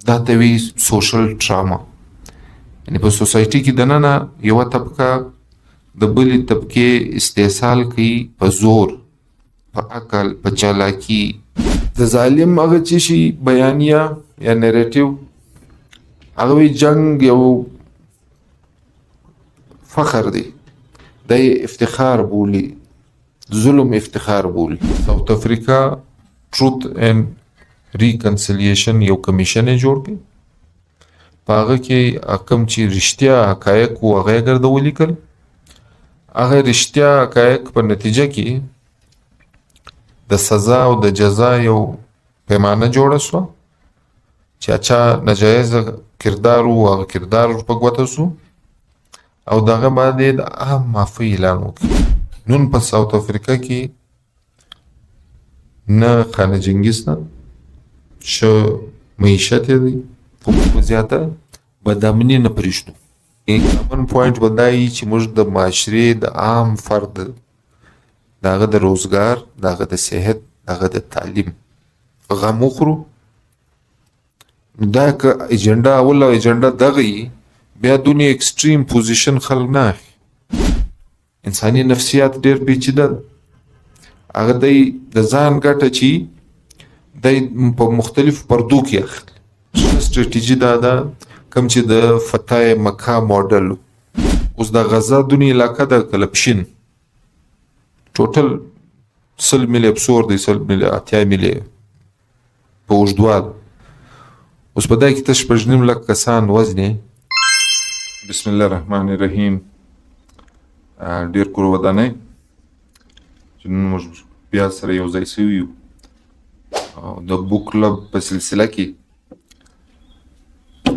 دا ته وی سوشل ټراما. یعنی په سوسایټي کې دننه یوه طبقه د بلې طبقې استحصال کوي په زور، په عقل، په چالاکي. د ظالم هغه چې شي بیانیه یا نیریټیو، هغه وی جنگ یو فخر دی، د افتخار بولی، ظلم افتخار بولی. ساوث افریقا ټروت اینڈ ریکنسیلیشن یو کمیشن یې جوړ کړ، په هغه کې کوم چې رښتیا حقایق وو هغه یې ګرده ولیکل. هغه رښتیا حقایق په نتیجه کې د سزا او د جزا یو پیمانه جوړه شوه چې اچا ناجایز کردار وو هغه کردار په ګوته شو او دغه باندې د عام معافي اعلان وکړ. نن په ساوث افریقا کې نه خانه جنګیز نه ښه معیشت یې دی، خو په زیاته بدامني نه پرېږدو. کامن پوینټ به دا وي چې موږ د معاشرې د عام فرد د هغه د روزګار، د هغه د صحت، د هغه د تعلیم غم وخورو. دا که ایجنډا اوله ایجنډا دغه وي، بیا دونې اکسټریم پوزیشن خلک نه اخلي. انساني نفسیات ډېر پیچیده ده. هغه دی د ځان ګټه چې دی په مختلفو پردو کې اخلي. سټریټیجي دا ده کوم چې د فتح مکه ماډل اوس د غزه دونې علاقه د کلپشین ټوټل 100 میله ابسور دی، 100 میله 80 میله په اوږدوال. اوس په دای کې ته 6.5 لک کسان وزن. بسم الله الرحمن الرحیم. ډېر کور ودانۍ چې نن موږ بیا سره یو ځای سوي یو او د بوک کلب په سلسله کې.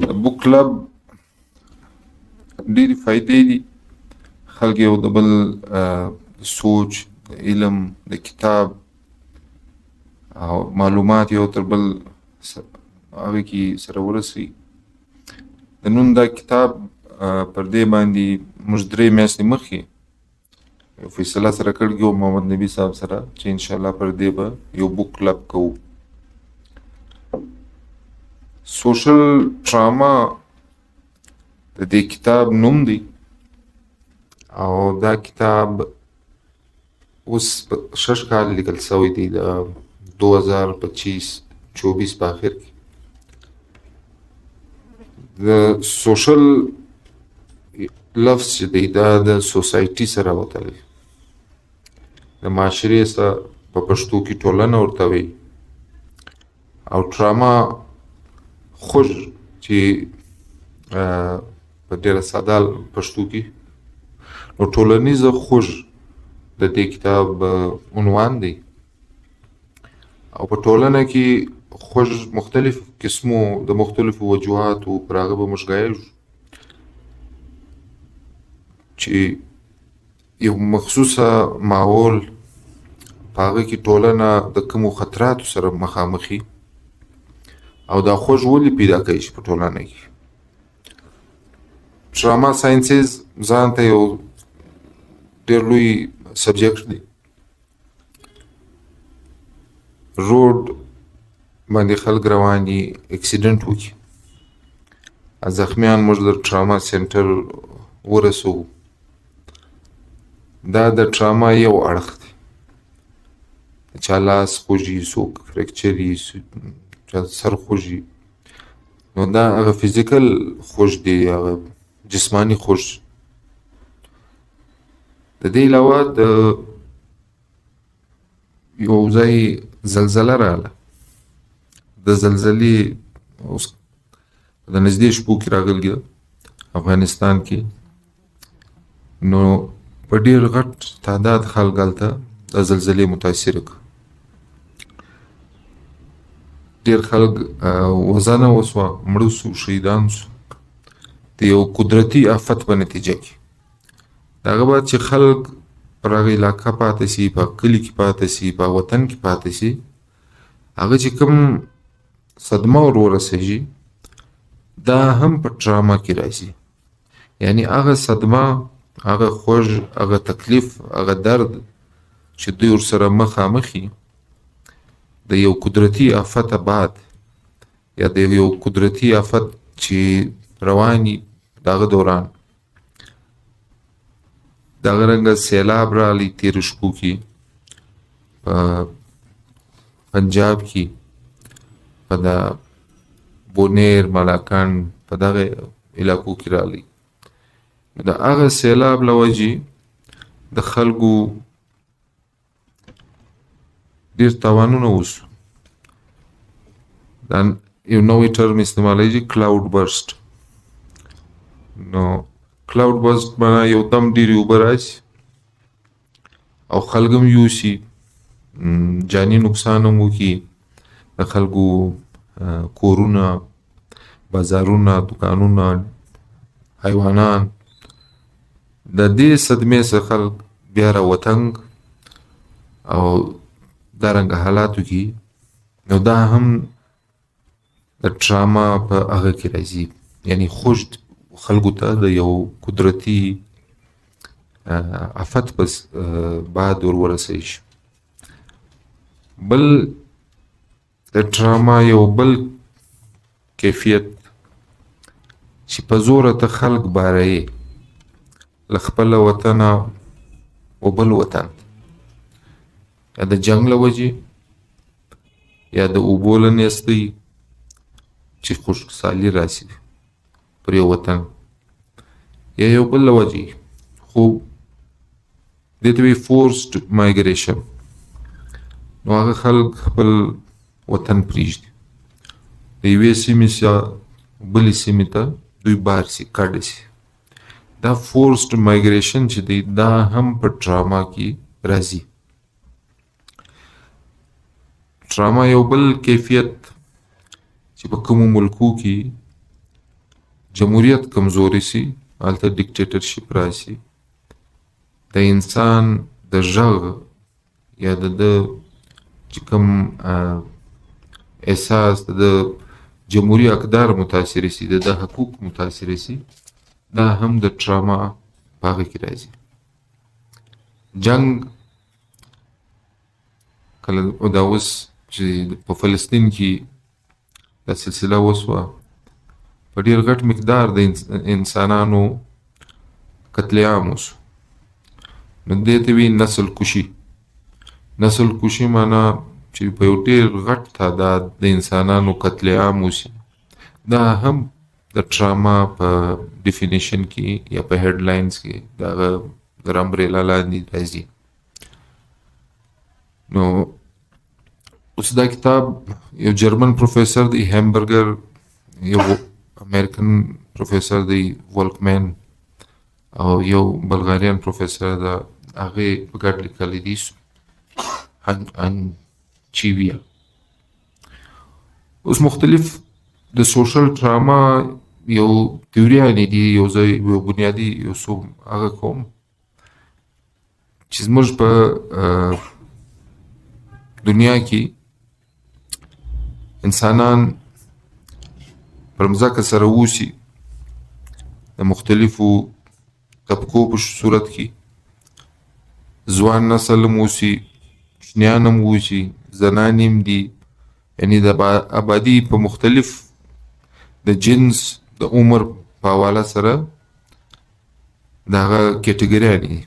د بوک کلب ډېرې فایدې دي. خلک یو د بل سوچ، د علم، د کتاب او معلومات یو تر بل هغه کې سره ورسوي. د نن دا کتاب پر دې باندې موږ 3 میاشتې مخکې یو فیصله سره کړې وه محمد نبي صاحب سره چې انشاءالله پر دې به یو بوک کلب کوو. سوشل ټراما د دې کتاب نوم دی او دا کتاب اوس 6 کال لیکل شوی دی، د 2025-24 په آخر کې. د سوشل لفظ چې دی دا د سوسایټي سره وتلی، د معاشرې سره په پښتو کې ټولنه ورته وایي، او ټراما خوږ چې په ډېره ساده پښتو کې، نو ټولنیزه خوږ د دې کتاب عنوان دی. او په ټولنه کې خوږ مختلف قسمو د مختلفو وجوهاتو پر هغه به موږ غږېږو چې یو مخصوصه ماحول په هغه کې ټولنه د کومو خطراتو سره مخامخي او دا خوږ ولې پیدا کوي چې په ټولنه کې. ټراما ساینسز ځان ته یو ډېر لوی سبجیکټ دی. روډ باندې خلک روان دي، اکسیډنټ وکړي، زخمیان موږ د ټراما سنټر ورسوو. دا د ټراما یو اړخ دی. چا لاس خوږي، څوک فریکچر وي، چا سر خوږي، نو دا هغه فزیکل خوږ دی، هغه جسماني خوږ. د دې علاوه د یو ځای زلزله راغله، د زلزلې اوس د نږدې شپو کې راغلې ده افغانستان کې، نو په ډېر غټ تعداد خلک هلته د زلزلې متاثره کړه. ډېر خلک وژنه وسوه، مړه سو، شهیدان سو د یو قدرتي آفت په نتیجه کې. د هغه بعد چې خلک پر هغه علاقه پاتې سي، په کلي کې پاتې سي، په وطن کې پاتې سي، هغه چې کوم صدمه ور ورسېږي دا هم په ټراما کې راځي. یعنی هغه صدمه، هغه خوږ، هغه تکلیف، هغه درد چې دوی ورسره مخامخ وي د یو قدرتي آفته بعد یا د یو قدرتي آفت چې رواني دغه دوران دغه رنګه سیلاب رالی تیر شپو کې په پنجاب کې په د بونیر ملاکان په دغه علاقو کې رالی د هغه سیلاب له وجې د خلکو ډېر تاوانونه وشو. دا یو نوی ټرم استعمالیږي کلاود برسټ. نو کلاود برسټ معنا یو دم ډېرې اوبه راشي او خلک هم یوسي، جاني نقصان هم وکړي، د خلکو کورونه، بازارونه، دکانونه، حیوانان. د دې صدمې څخه خلک بیا راوتنګ او دارنګه حالاتو کې نو دا هم د ټراما په هغه کې راځي، یعنی خوش خلکو ته د یو قدرتي آفت پس بعد ورسوي شي. بل د ټراما یو بل کیفیت چې په زوره ته خلک باري له خپل وطنه و بل وطن، یا د جنګ له وجې یا د اوبو له نیستۍ چې خشکسالي راشي پر یو وطن یا یو بل له وجې، خو دې ته وایي فورسډ مایګریشن. نو هغه خلک خپل وطن پرېږدي، د یوې سیمې څخه بلې سیمې ته دوی بار سي، کډه سي. دا فورسډ مایګریشن چې دی دا هم په ټراما کې راځي. ټراما یو بل کیفیت چې په کومو ملکو کې جمهوریت کمزوري سي، هلته ډیکټیټرشپ راشي، د انسان د غږ یا د چې کوم احساس د جمهوري اقدار متاثر سي، د حقوق متاثر سي، دا هم د ټراما په هغه کې راځي. جنګ کله دا اوس چې په فلسطین کې دا سلسله وسوه، په ډېر غټ مقدار د انسانانو قتل عام وسو. نو دې ته وایي نسل کشي. نسل کشي معنا چې په یو ډېر غټ تعداد د انسانانو قتل عام وسي. دا هم د ټراما په ډیفینیشن کې یا په هیډلاینز کې دغه د امبریلا لاندې راځي. نو اوس دا کتاب یو جرمن پروفیسر دی هیمبرګر، یو امریکن پروفیسر دی ولکمن، او یو بلغاریان پروفیسر دا هغه په ګډ لیکلی دي انچیویا. اوس مختلف د سوشل ټراما یو تیوریانې دي، یو بنیادي یو څو هغه کوم چې زموږ په دنیا کې انسانان پر مځکه سره اوسي د مختلفو طبقو په صورت کې، ځوان نسل هم اوسي، کوچنیان هم اوسي، زنان هم دي، یعنی د آبادي په مختلف د جنس د عمر په حواله سره دغه کټګریانې دي.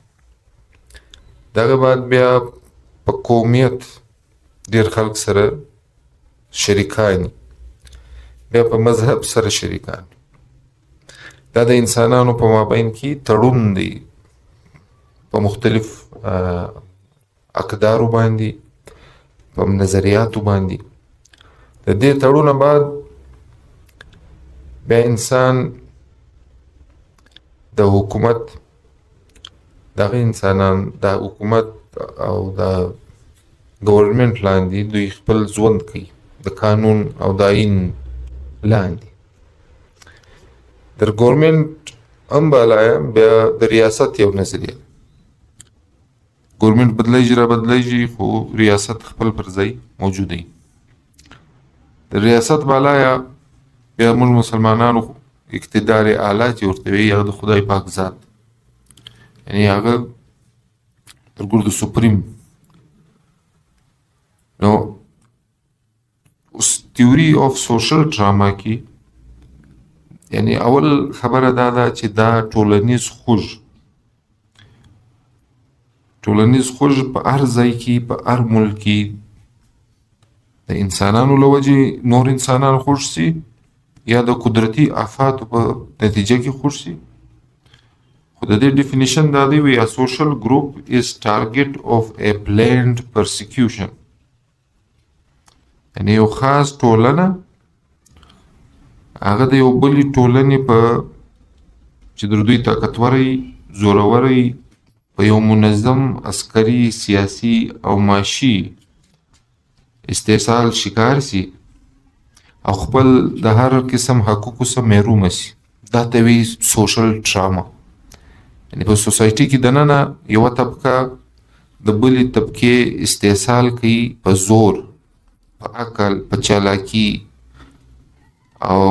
دغه بعد بیا په قومیت ډېر خلک سره شریکان، بیا په مذهب سره شریکان. دا د انسانانو په مابین کې تړون دی په مختلف اقدارو باندې، په نظریاتو باندې. د دې تړونه بعد بیا انسان د حکومت دغه انسانان د حکومت او د گورنمنت لاندې دوی خپل ژوند کوي د قانون او د آئین لاندې. در گورنمنت هم بالایه بیا د ریاست یو نظریه، گورنمنت بدلیږي را بدلیږي، خو ریاست خپل پر ځای موجود دی. د ریاست بالایه بیا موږ مسلمانانو اقتدار اعلی چې ورته وایي هغه د خدای پاک ذات، یعنی هغه تر ګور د سپریم. نو اوس تیوري اف سوشل ډراما کې یعنی اول خبره دا ده چې دا ټولنیز خوږ په هر ځای کې په هر ملک کې د انسانانو له وجې نور انسانان خوږ سي یا د قدرتي آفاتو په نتیجه کې خوږ سي. خو د دې ډیفینیشن دا دی وی a social group is target of a planned persecution. یعنی یو خاص ټولنه هغه د یو بلې ټولنې په چې د دوی طاقتوري زوروري په یو منظم عسکري سیاسي او معاشي استحصال شکار سي او خپل د هر قسم حقوقو څخه محروم سي. دا ته وی سوشل ډراما. یعنی په سوسایټي کې دننه یو طبقه د بلې طبقې استحصال کوي په زور، په عقل، په چالاکي او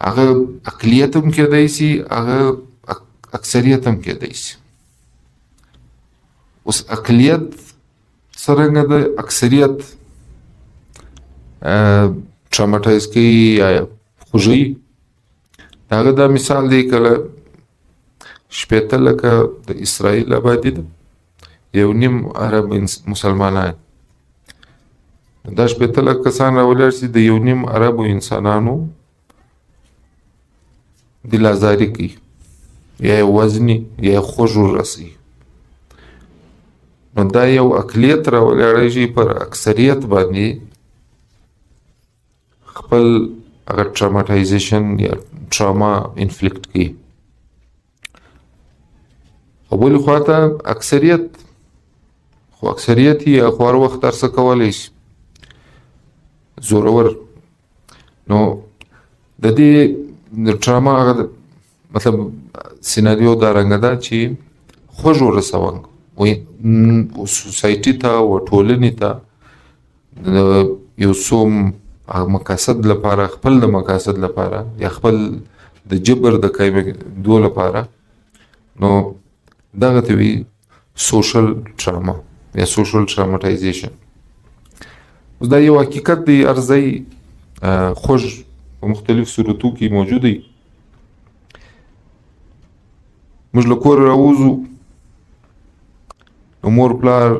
هغه اقلیت هم کېدای سي، هغه اکثریت هم کېدای سي. اوس اقلیت څرنګه د اکثریت ټراماټایز کوي یا خوږوي، د هغه دا مثال دی کله 80 لکه د اسرائیل آبادي ده، 1.5 عرب مسلمانان، دا 80 لکه کسان راولاړ سي د 1.5 عربو انسانانو دل ازاري کوي یا وزني یا خوږ ورسي. نو دا یو اقلیت راولاړی شي پر اکثریت باندې خپل هغه ټراماټایزیشن یا ټراما انفلیکټ کوي. او بلې خواته اکثریت یې خو هر وخت هر څه کولی شي زورور. نو د دې د ټراما هغه مطلب سیناریو دا رنګه ده چې خوږ ورسوه سوسایټي ته و ټولنې ته یو څو مقاصد لپاره، خپل د مقاصد لپاره یا خپل د جبر د قایمېدو لپاره. نو دغه ته وي سوشل ډراما یا سوشل ټراماټایزیشن. اوس دا یو حقیقت دی، هر ځای خوږ په مختلف صورتو کې موجود دی. موږ له کوره راوځو نو مور پلار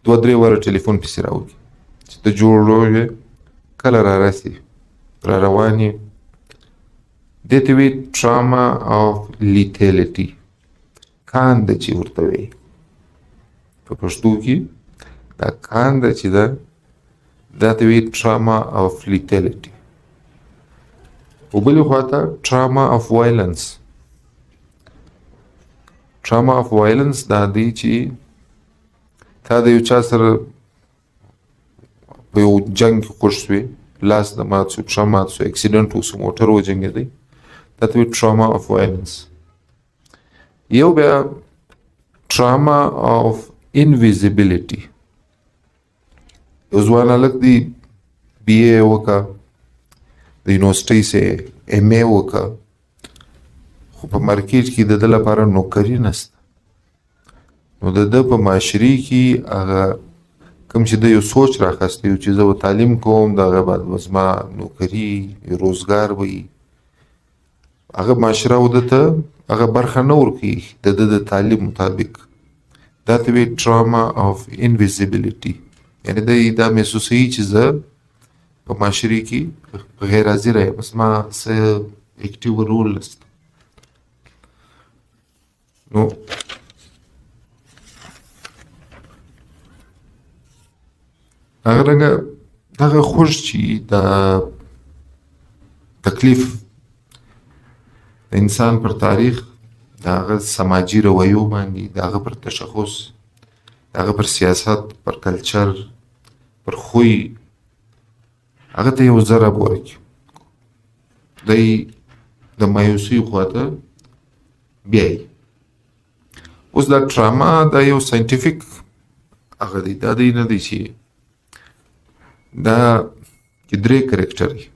2-3 واره ټلیفون پسې راوځي چې ته جوړ یې، کله را رسي، را روان یې. دې ته وایي ټراما آف لیټیلیټي، کانده چې ورته وایي په پښتو کې دا کانده چې ده دا ته وایي ټراما آف لیټیلیټي. او بلې خواته ټراما آف وایلنس. ټراما آف وایلنس دا دی چې تا د یو چا سره په یو جنګ کې خوږ شوې، لاس د مات شو، پښه مات شو، اکسیډنټ وشو، موټر وجنګېدی، دا ته وایي ټراما آف وایلنس. یو بیا ټراما آف انویزیبیلیټي. یو ځوان هلک دی بي اے وکړه، د یونیورسټۍ سه ایم اے وکړه، خو په مارکیټ کې د ده لپاره نوکري نشته. نو د ده په معاشري کې هغه کوم چې د یو سوچ راخستی و چې زه به تعلیم کوم، د هغه بعد به زما نوکري روزګار وي، هغه معاشره و ده ته هغه برخه نه ورکوي د ده د تعلیم مطابق. دا ته وایي ټراما آف انویزیبیلیټي. یعنې دی دا محسوسوي چې زه په معاشري کې غیر حاضره یم، زما څه اکټیو رول نشته. نو هغه رنګه دغه خوږ چې د تکلیف د انسان پر تاریخ، د هغه سماجي رویو باندې، د هغه پر تشخص، د هغه پر سیاست، پر کلچر، پر خوی، هغه ته یو ضرب ورکړي. دی د مایوسۍ خواته بیایي. اوس دا ټراما دا یو ساینټیفیک هغه دی، دا دی نه دی چې دا کې 3 کرکټر دی.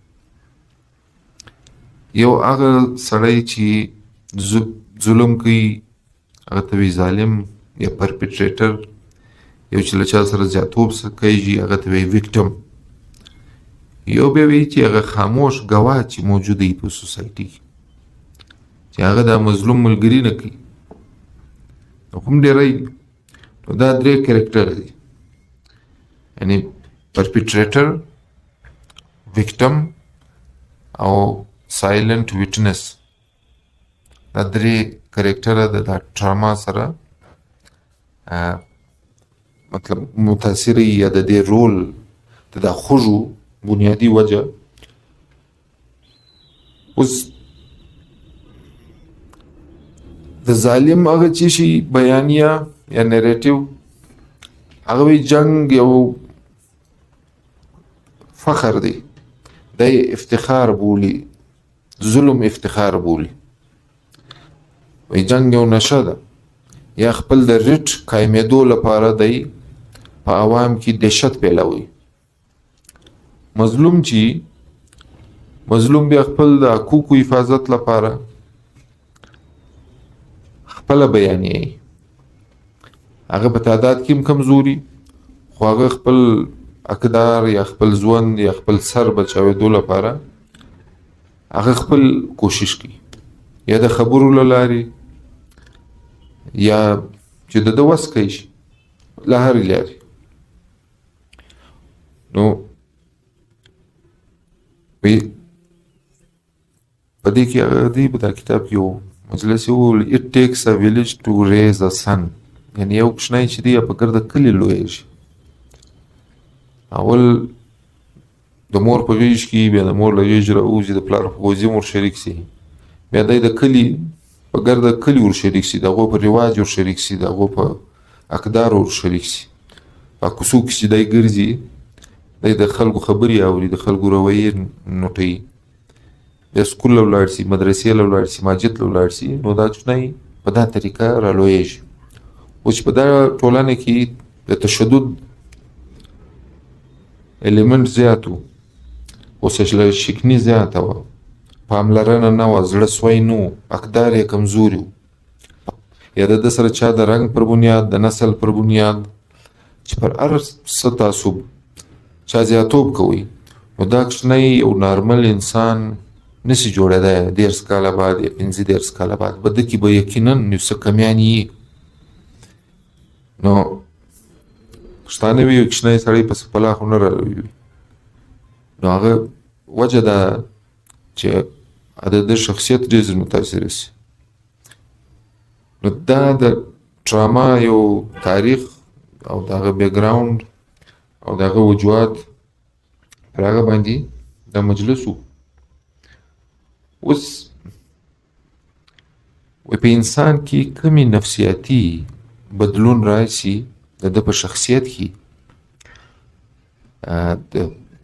یو هغه سړی چې ظلم کوي، هغه ته وایي ظالم یا پرپیټریټر، یو چې له چا سره زیاتوب کوي هغه ته وایي ویکټم. یو بیا وایي چې هغه خاموش ګواه چې موجود وي په سوسایټي کې چې هغه دا مظلوم ملګري نه کوي. نو کوم ډېری نو دا درې کرکټر دي، یعنی پرپیټریټر، ویکټم او سایلنٹ ویټنس. دا درې کرکټره د ټراما سره مطلب متاثر یا د دې رول د دا خوږو بنیادی وجه. اوس د ظالم هغه چې شي بیانیه یا نیریټیو، هغه وی جنگ یو فخر دی، دی افتخار بولی، ظلم افتخار بولی. وی جنگ یو نشه ده، یا خپل د ریټ قایمېدو لپاره دی په عوام کې دهشت پیلوي. مظلوم چې مظلوم بیا خپل د حقوقو حفاظت لپاره خپل بیانیه، هغه په تعداد کې کمزوري، خو هغه خپل اقدار یا خپل ځوان یا خپل سر بچاوېدو لپاره هغه خپل کوشش کوي، یا د خبرو له لارې یا چې د وس کوي شي له هرې لارې. نو په دې کې هغه دی په دا کتاب کې یو مجلس یو it takes a village to raise a son، یعنی یو کوچنی چې دی په ګرده کلي لویږي. اول د مور په غېږ کې، بیا د مور له غېږې راوځي، د پلار په غوزي ور شریک سي، بیا دی د کلي په ګرده کلي ور شریک سي، د هغو په رواج ور شریک سي، د هغو په اقدار ور شریک سي. په کوڅو کې چې دی ګرځي، دی د خلکو خبرې اوري، د خلکو رویې نوټوي، بیا سکول له ولاړ سي، مدرسې له ولاړ سي، مسجد له ولاړ سي. نو دا کوچنی په دا طریقه رالویږي. اوس په دا ټولنه کې د تشدد الیمنټ زیات و، اوس شکني زیاته وه، پاملرنه نه وه، زړه سوی نه و، اقدار یې کمزوري و، یا د ده سره چا د رنګ پر بنیاد، د نسل پر بنیاد چې پر هر څه تعصب چا زیاتوب کوي. نو دا کوچنی یو نارمل انسان نسی جوړېدی 10 کاله بعد یا 15 کاله بعد به ده کې به یقینا یو څه کمیانې وي. نو پښتانه وي یو کوچنی سړی پس پلاخ نه راوي، نو هغه وجه ده چې د ده شخصیت ډېر متاثر سي. نو دا د ټراما یو تاریخ او د هغه بیکګراوند او د هغه وجوهات پر هغه باندې دا مجلس و. اوس په انسان کې کمی نفسیاتي بدلون راشي د ده په شخصیت کې د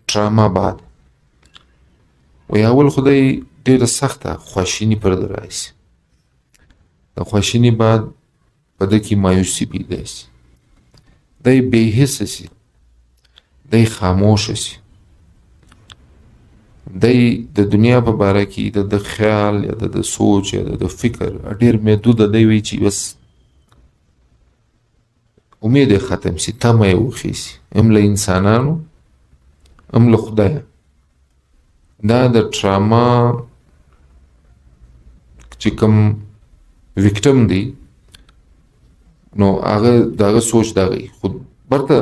ټراما بعد. وی اول خدای ډېره سخته خواشیني پر ده راشي، د خواشیني بعد په ده کې مایوسي پیدا شي، دی بې حسه سي، دی خاموشه سي، دی د دنیا په باره کې د خیال یا د سوچ یا د فکر ډېر محدود دی. وی چې بس امید یې ختم سي، تمه یې وخیسي، هم له انسانانو هم له خدایه. دا د ټراما چې کوم ویکټم دی، نو هغه د هغه سوچ دغه خو برته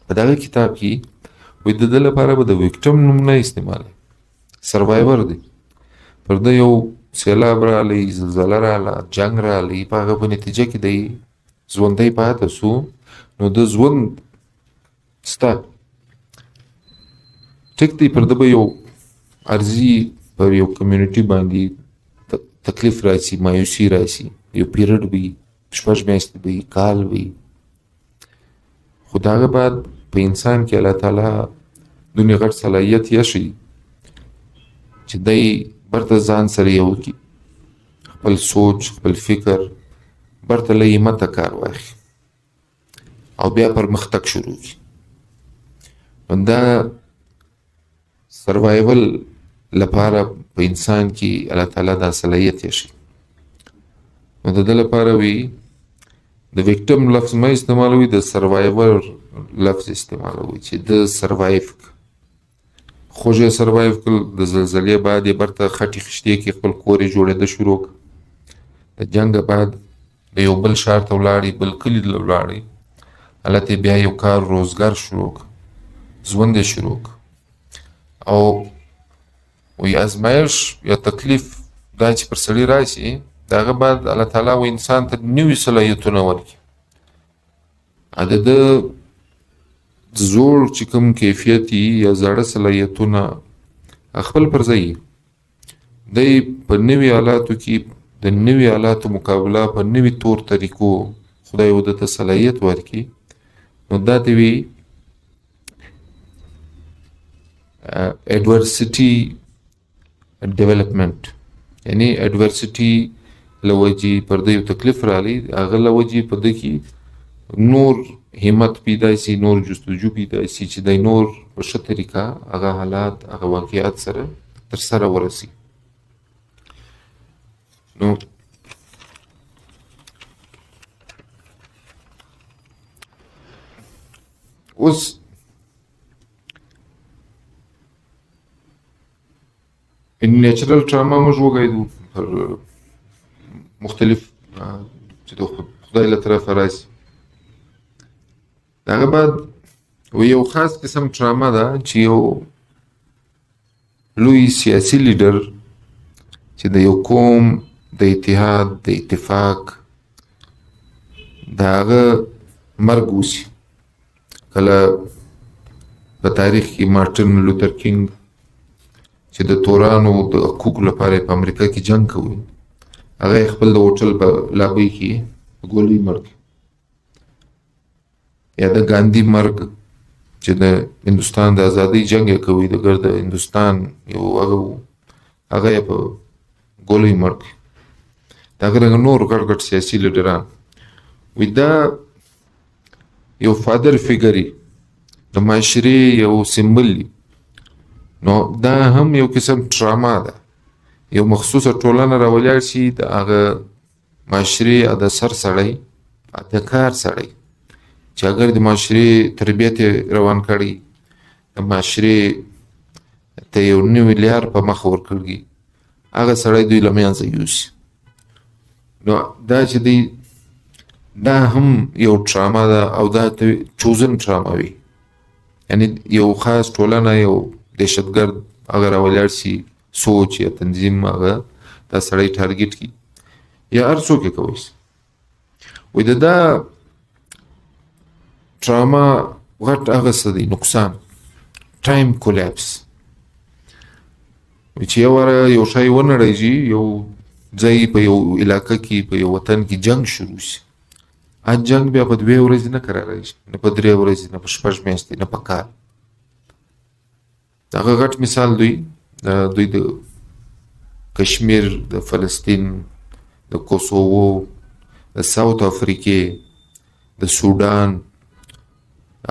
په دغه کتاب کې وی د ده لپاره به د ویکټم نوم نه استعمالوي، سروایور دی. پر ده یو سیلاب راغلی، زلزله راغله، جنګ راغلی، په هغه په نتیجه کې دی ژوندی پاته سو. نو د ژوند ستا ټیک دی، پر ده به یو عرضي پر یو کمیونټي باندې تکلیف راسي، مایوسي راسي، یو پیریډ وي، 6 میاشتې وي، کال وي. خو د هغه بعد په انسان کې الله تعالی دونې غټ صلاحیت یې شي چې دی برته ځان سره یو کړي، خپل سوچ، خپل فکر برته له همته کار واخلي او بیا پرمختګ شروع کړي. نو دا سروایول لپاره په انسان کې الله تعالی دا صلاحیت یې شي. نو د ده لپاره وی د ویکټم لفظ مه استعمالوي، د سروایور لفظ استعمالوي چې د سروایو خوږه سروایو کړل. د زلزلې بعد یې برته خټې خشتې کې خپل کور یې جوړېده شروع کړ. د جنګ بعد د یو بل ښار ته ولاړې، بل کلي ته ولاړې، هلته بیا یو کار روزګار شروع کړ، ژوند یې شروع کړ. او وی ازمایش یا تکلیف دا چې پر سړي راشي، د هغه بعد الله تعالی و انسان ته نوي صلاحیتونه ورکړي. د ده زوړ چې کوم کیفیت یا زاړه صلاحیتونه خپل پر ځای دی په نوي حالاتو کې د نوي حالاتو مقابله په نوي طور طریقو خدای و ده ته صلاحیت ورکړي. نو دا ته وی adversity development، یعنی adversity لوجی پر د یو تکلیف رالی، هغه لوجی په د کې نور همت پیدا شي، نور جستجو پیدا شي چې د نور په ښه طریقه هغه حالات هغه واقعیات سره تر سره ورسي. نو اوس نیچرل ټراما موږ وګایو پر مختلف چې د خدای له طرفه راشي. د هغه بعد یو خاص قسم ټراما ده چې یو لوی سیاسي لیډر چې د یو قوم د اتحاد د اتفاق د هغه مرګ وشي. کله په تاریخ کې مارټن لوتر کینګ چې د تورانو د حقوقو لپاره په امریکا کې جنګ کوي، هغه خپل د هوټل په لابۍ کې ګولۍ مړ کړ. یا د ګاندي مرګ چې د هندوستان د ازادۍ جنګ یې کوي، د ګرد هندوستان یو هغه یې په ګولۍ مړ کړ. دغه رنګه نور ګډ ګډ سیاسي لیډران وي. دا یو فادر فیګر د معاشرې یو سمبل دی. نو دا هم یو قسم ټراما ده. یو مخصوصه ټولنه راولاړ شي، د هغه معاشرې د سر سړی د کار سړی چې اگر د معاشرې تربیت روان کړي، د معاشرې ته یو نوی لار په مخ ورکړي، هغه سړی دوی له منځه یوسي. نو دا چې دی دا هم یو ټراما ده، او دا چوزن ټراما وي. یعنی یو خاص ټولنه یو دهشتګرد هغه راولاړ شي، سوچ یا تنظیم هغه دا سړی ټارګټ کړي یا هر څوک یې کولی شي. وایي د دا ټراما غټ هغه څه دی نقصان، ټایم کولیپس. چې یو واره یو شی ونړیږي، یو ځای په یو علاقه کې په یو وطن کې جنګ شروع شي، جنګ بیا په 2 ورځې نه قرارېږي، نه په 3 ورځې، نه په 6 میاشتې، نه په کال. دغه غټ مثال دوی د کشمیر، د فلسطین، د کوسوو، د ساوت افریقې، د سودان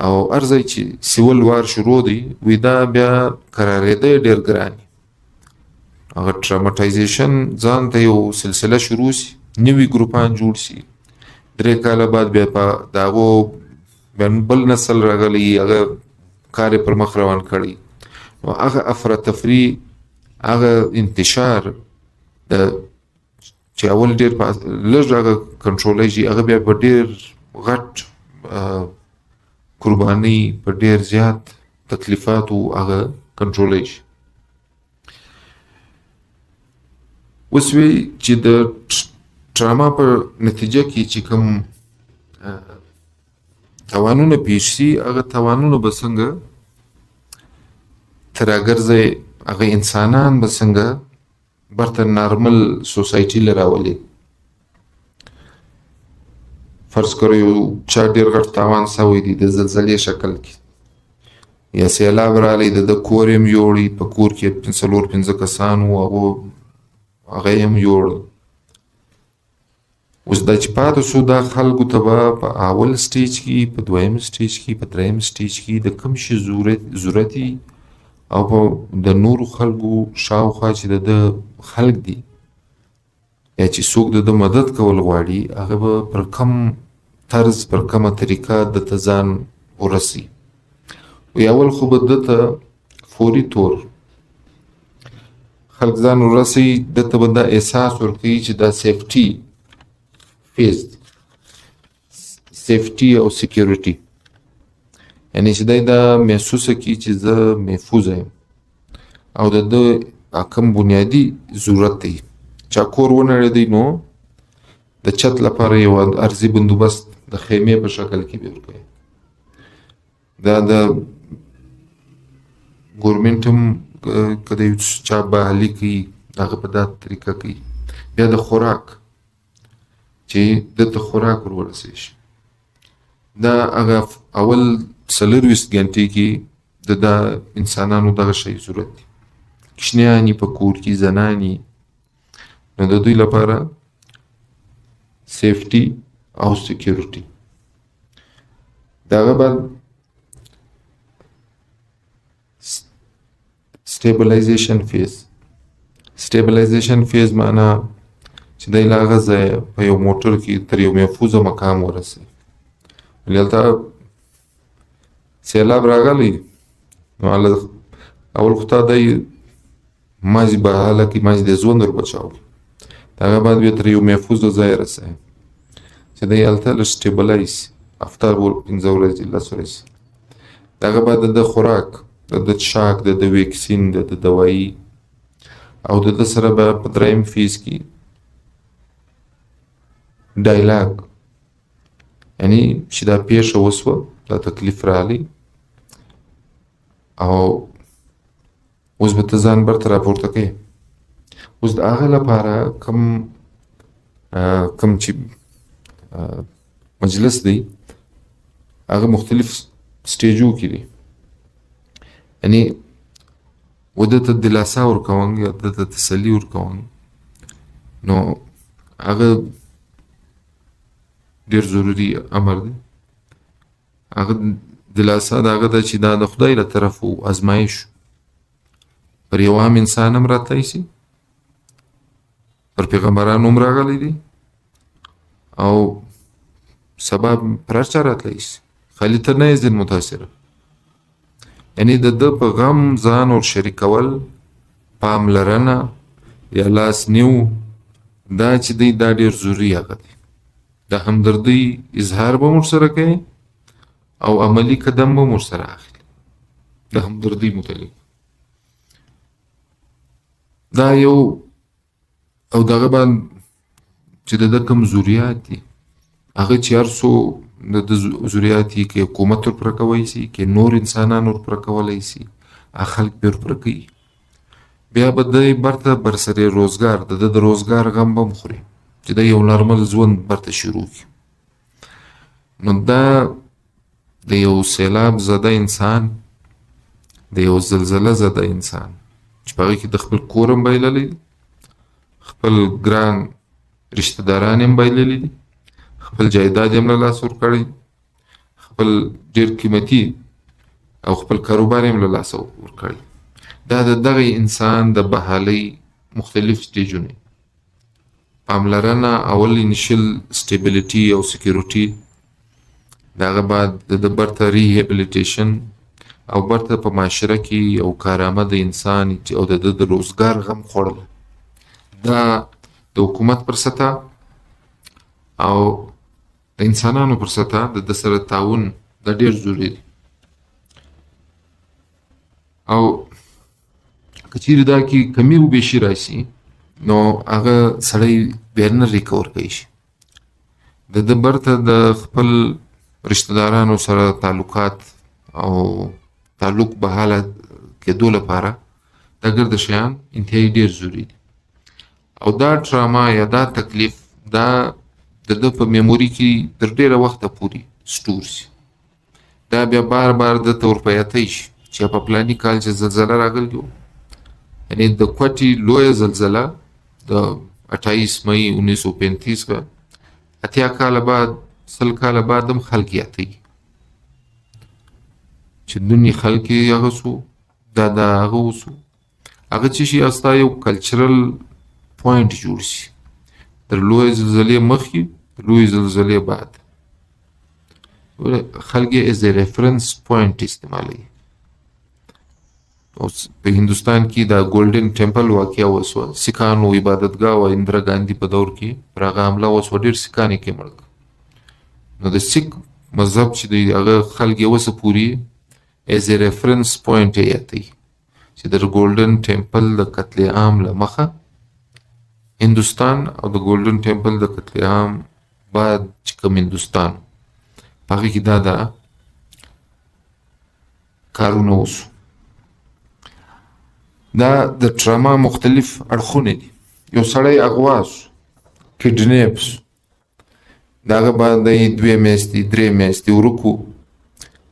او هر ځای چې سیول وار شروع دی، وی دا بیا قرارېده ډېر ګران. هغه ټراماټایزیشن ځان ته یو سلسله شروع شي، نوي ګروپان جوړ شي، 3 کاله بعد بیا په د هغو بل نسل راغلی، هغه کار یې پر مخ روان کړی. نو هغه افراتفري، هغه انتشار د چې اول ډېر لږ هغه کنټرولیږي، هغه بیا په ډېر غټ قربانۍ، په ډېر زیات تکلیفاتو هغه کنټرولیږي. اوس وی چې د ټراما په نتیجه کې چې کوم تاوانونه پیښ شي، هغه تاوانونه به څنګه تر راګرځي، هغه انسانان به څنګه برته نارمل سوسایټي له راولي. فرض کړو یو چا ډېر غټ تاوان سوی دی د زلزلې شکل کې، یا سیلاب رالی، د کور یې هم یوړی، په کور کې 4-5 کسان وو، هغه یې هم یوړ. اوس دا چې پاتې شو، دا خلکو ته به په اول سټیج کې، په 2م سټیج کې، په 3م سټیج کې د کوم شي ضرورت وي، او په د نورو خلکو شاوخوا چې د خلک دي یا چې څوک د مدد کول غواړي، هغه به پر کم طرز پر کومه طریقه دته ځان ورسي. وی اول خو به دته فوري طور خلک ځان ورسي، دته به دا احساس ورکوي چې دا سیفټي فیز دی، سیفټي او سیکیورټي، یعنی چې دی دا محسوسه کړي چې زه محفوظه یم او د ده کوم بنیادي ضرورت دی. چا کور ونړېدی نو د چت لپاره یو ارضي بندوبست د خیمې په شکل کې به ورکوي. دا د ګورمنټ هم که د یو چا بحالي کوي هغه په دا طریقه کوي. بیا د خوراک چې دته خوراک ور ورسېږي، دا هغه اول 24 ګنټې کې د انسانانو دغه شی ضرورت دی. کوچنیانې په کور کې زنانې، نو د دوی لپاره سیفټي او سیکیورټي. دغه بعد سټیبلایزیشن فیز. سټیبلایزیشن فیز معنا چې دی له هغه ځایه په یو موټر کې تر یو محفوظه مقام ورسوي. هلته سیلاب راغلی نو اول خو تا دی مازی به حاله کې مازی د ژوند ور بچاو، د هغه بعد بیا تر یو محفوظه ځای رسوي چې دی هلته لږ سټیبلایز افتر 15 ورځې 10 ورځې. د هغه بعد د خوراک، د چاک، د ویکسین، د دوایي او د سره به په دریم فیز کې ډایلاګ، یعنی چې دا پیښه وسوه، دا تکلیف راغلی او اوس به ته ځان برته راپورته کوې. اوس د هغه لپاره کوم چې مجلس دی هغه مختلف سټیجو کې دی، یعنی و دته دلاسا ورکوم یا دته تسلي ورکوم، نو هغه ډېر ضروري امر دی. هغه دلاسا د هغه ده چې دا د خدای له طرفه ازمایش پر یو عام انسان هم راتلی سي، پر پیغمبرانو هم راغلی دي او سبا پر هر چا راتلی سي، خالي ته نه یې ځین متاثره. یعنی د ده په غم ځان ور شریکول، پاملرنه یا لاس نیو، دا چې دی دا ډېر ضروري هغه دی. د همدردۍ اظهار به هم ورسره کوي او عملي قدم به هم ورسره اخلي د همدردۍ متعلق. دا یو او دغه باندې چې د ده کوم ضروریات دي هغه چې هر څو د ضروریات دي، که حکومت ور پوره کولی سي، که نور انسانان ور پوره کولی سي، هغه خلک به ور پوره کوي. بیا به دی برته برسرې روزګار، د ده د روزګار غم به هم خوري چې دی یو نارمل ژوند برته شروع کړي. نو دا د یو سیلاب زده انسان، د یو زلزله زده انسان چې په هغې کې د خپل کور هم بایللی دي، خپل ګران رشته داران هم بایللی دي، خپل جایداد هم له لاسه ورکړی، خپل ډېر قیمتي او خپل کاروبار هم له لاسه ورکړی. دا د دغه انسان د بحالۍ مختلف سټیجونه، پاملرنه، اول انیشل سټیبلیټي او سیکیورټي، د هغه بعد د برته ریهیبلیټیشن او برته په معاشره کې یو کارآمد انسان او د ده د روزګار غم خوړل. دا د حکومت پر سطح او د انسانانو پر سطح د ده سره تعاون دا ډېر ضروري دی. او که چیرې دا کې کمی و بیشي راشي نو هغه سړی بیا نه ریکور کوي شي. د ده برته د خپل رشته دارانو سره تعلقات او تعلق بحاله کېدو لپاره دا ګرده شیان انتهایی ډېر ضروري دي. او دا ډراما یا دا تکلیف دا د ده په میموري کې تر ډېره وخته پورې سټور شي. دا بیا بار بار دته ورپیاتی شي چې په پلاني کال چې زلزله راغلې وه، یعنی د کوټې لویه زلزله د 28 مئی 1935 کا 80 کاله بعد 100 کاله بعد هم خلک یادوي چې دنیا خلک یې هغه سو دا هغه وسو هغه چې شي استا یو کلچرل پوینټ جوړ شي تر لویې زلزلې مخکې، لویې زلزلې بعد. خلک یې ایز ا ریفرنس پوینټ استعمالوي. اوس په هندوستان کې دا ګولډن ټیمپل واقعه وسوه، سیکانو عبادتګاه و اندرا ګاندي په دور کې پر هغه حمله وسوه، ډېر سیکان یې کې مړه. نو د سیک مذهب چې دی هغه خلک یې اوسه پورې ایز ا ریفرنس پوینټ یې یادوي چې د ګولډن ټیمپل د قتل عام له مخه هندوستان او د ګولډن ټیمپل د قتل عام بعد چې کوم هندوستان په هغې کې دا کارونه وسو. دا د ټراما مختلف اړخونه دي. یو سړی اغوا سو، کډنیپ سو، د هغه باندې 2 میاشتې 3 میاشتې ورکو،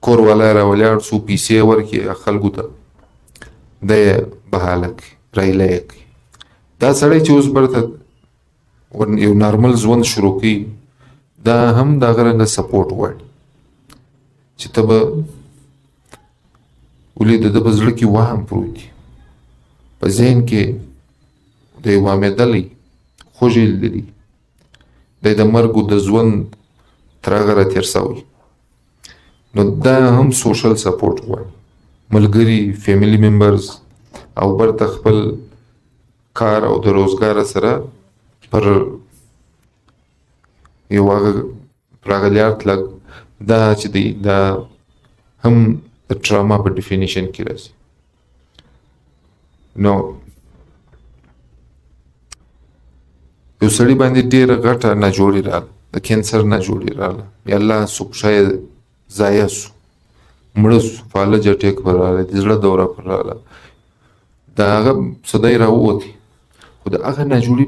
کور والا را ولاړ سو، پیسې ورکړي خلکو ته، دی یې بهاله کړي، رایله یې کړي. دا سړی چې اوس برته یو نارمل ژوند شروع کوي، دا هم د هغه رنګه سپورټ غواړي چې ته به ولې د ده په زړه کې وهم پروت دی، په ذهن کې د یو وامیدلی خوږې لري، دی د مرګ د ژوند تر هغه راتېر سوی. نو دا هم سوشل سپورټ غواړي، ملګري، فیملی ممبرز او برته خپل کار او د روزګار سره پر یو هغه راغلیارت لګ دا چې دی دا هم د ټراما په ډیفینیشن کې راځي. نو یو سړي باندې ډېره غټه ناجوړي راغله، د کینسر ناجوړي راغله، یا الله څوک شاید ضایع سو، مړه سو، فالج اټیک پر راغلی، د زړه دوره پر راغله، د هغه صدی راووتې. خو د هغه ناجوړي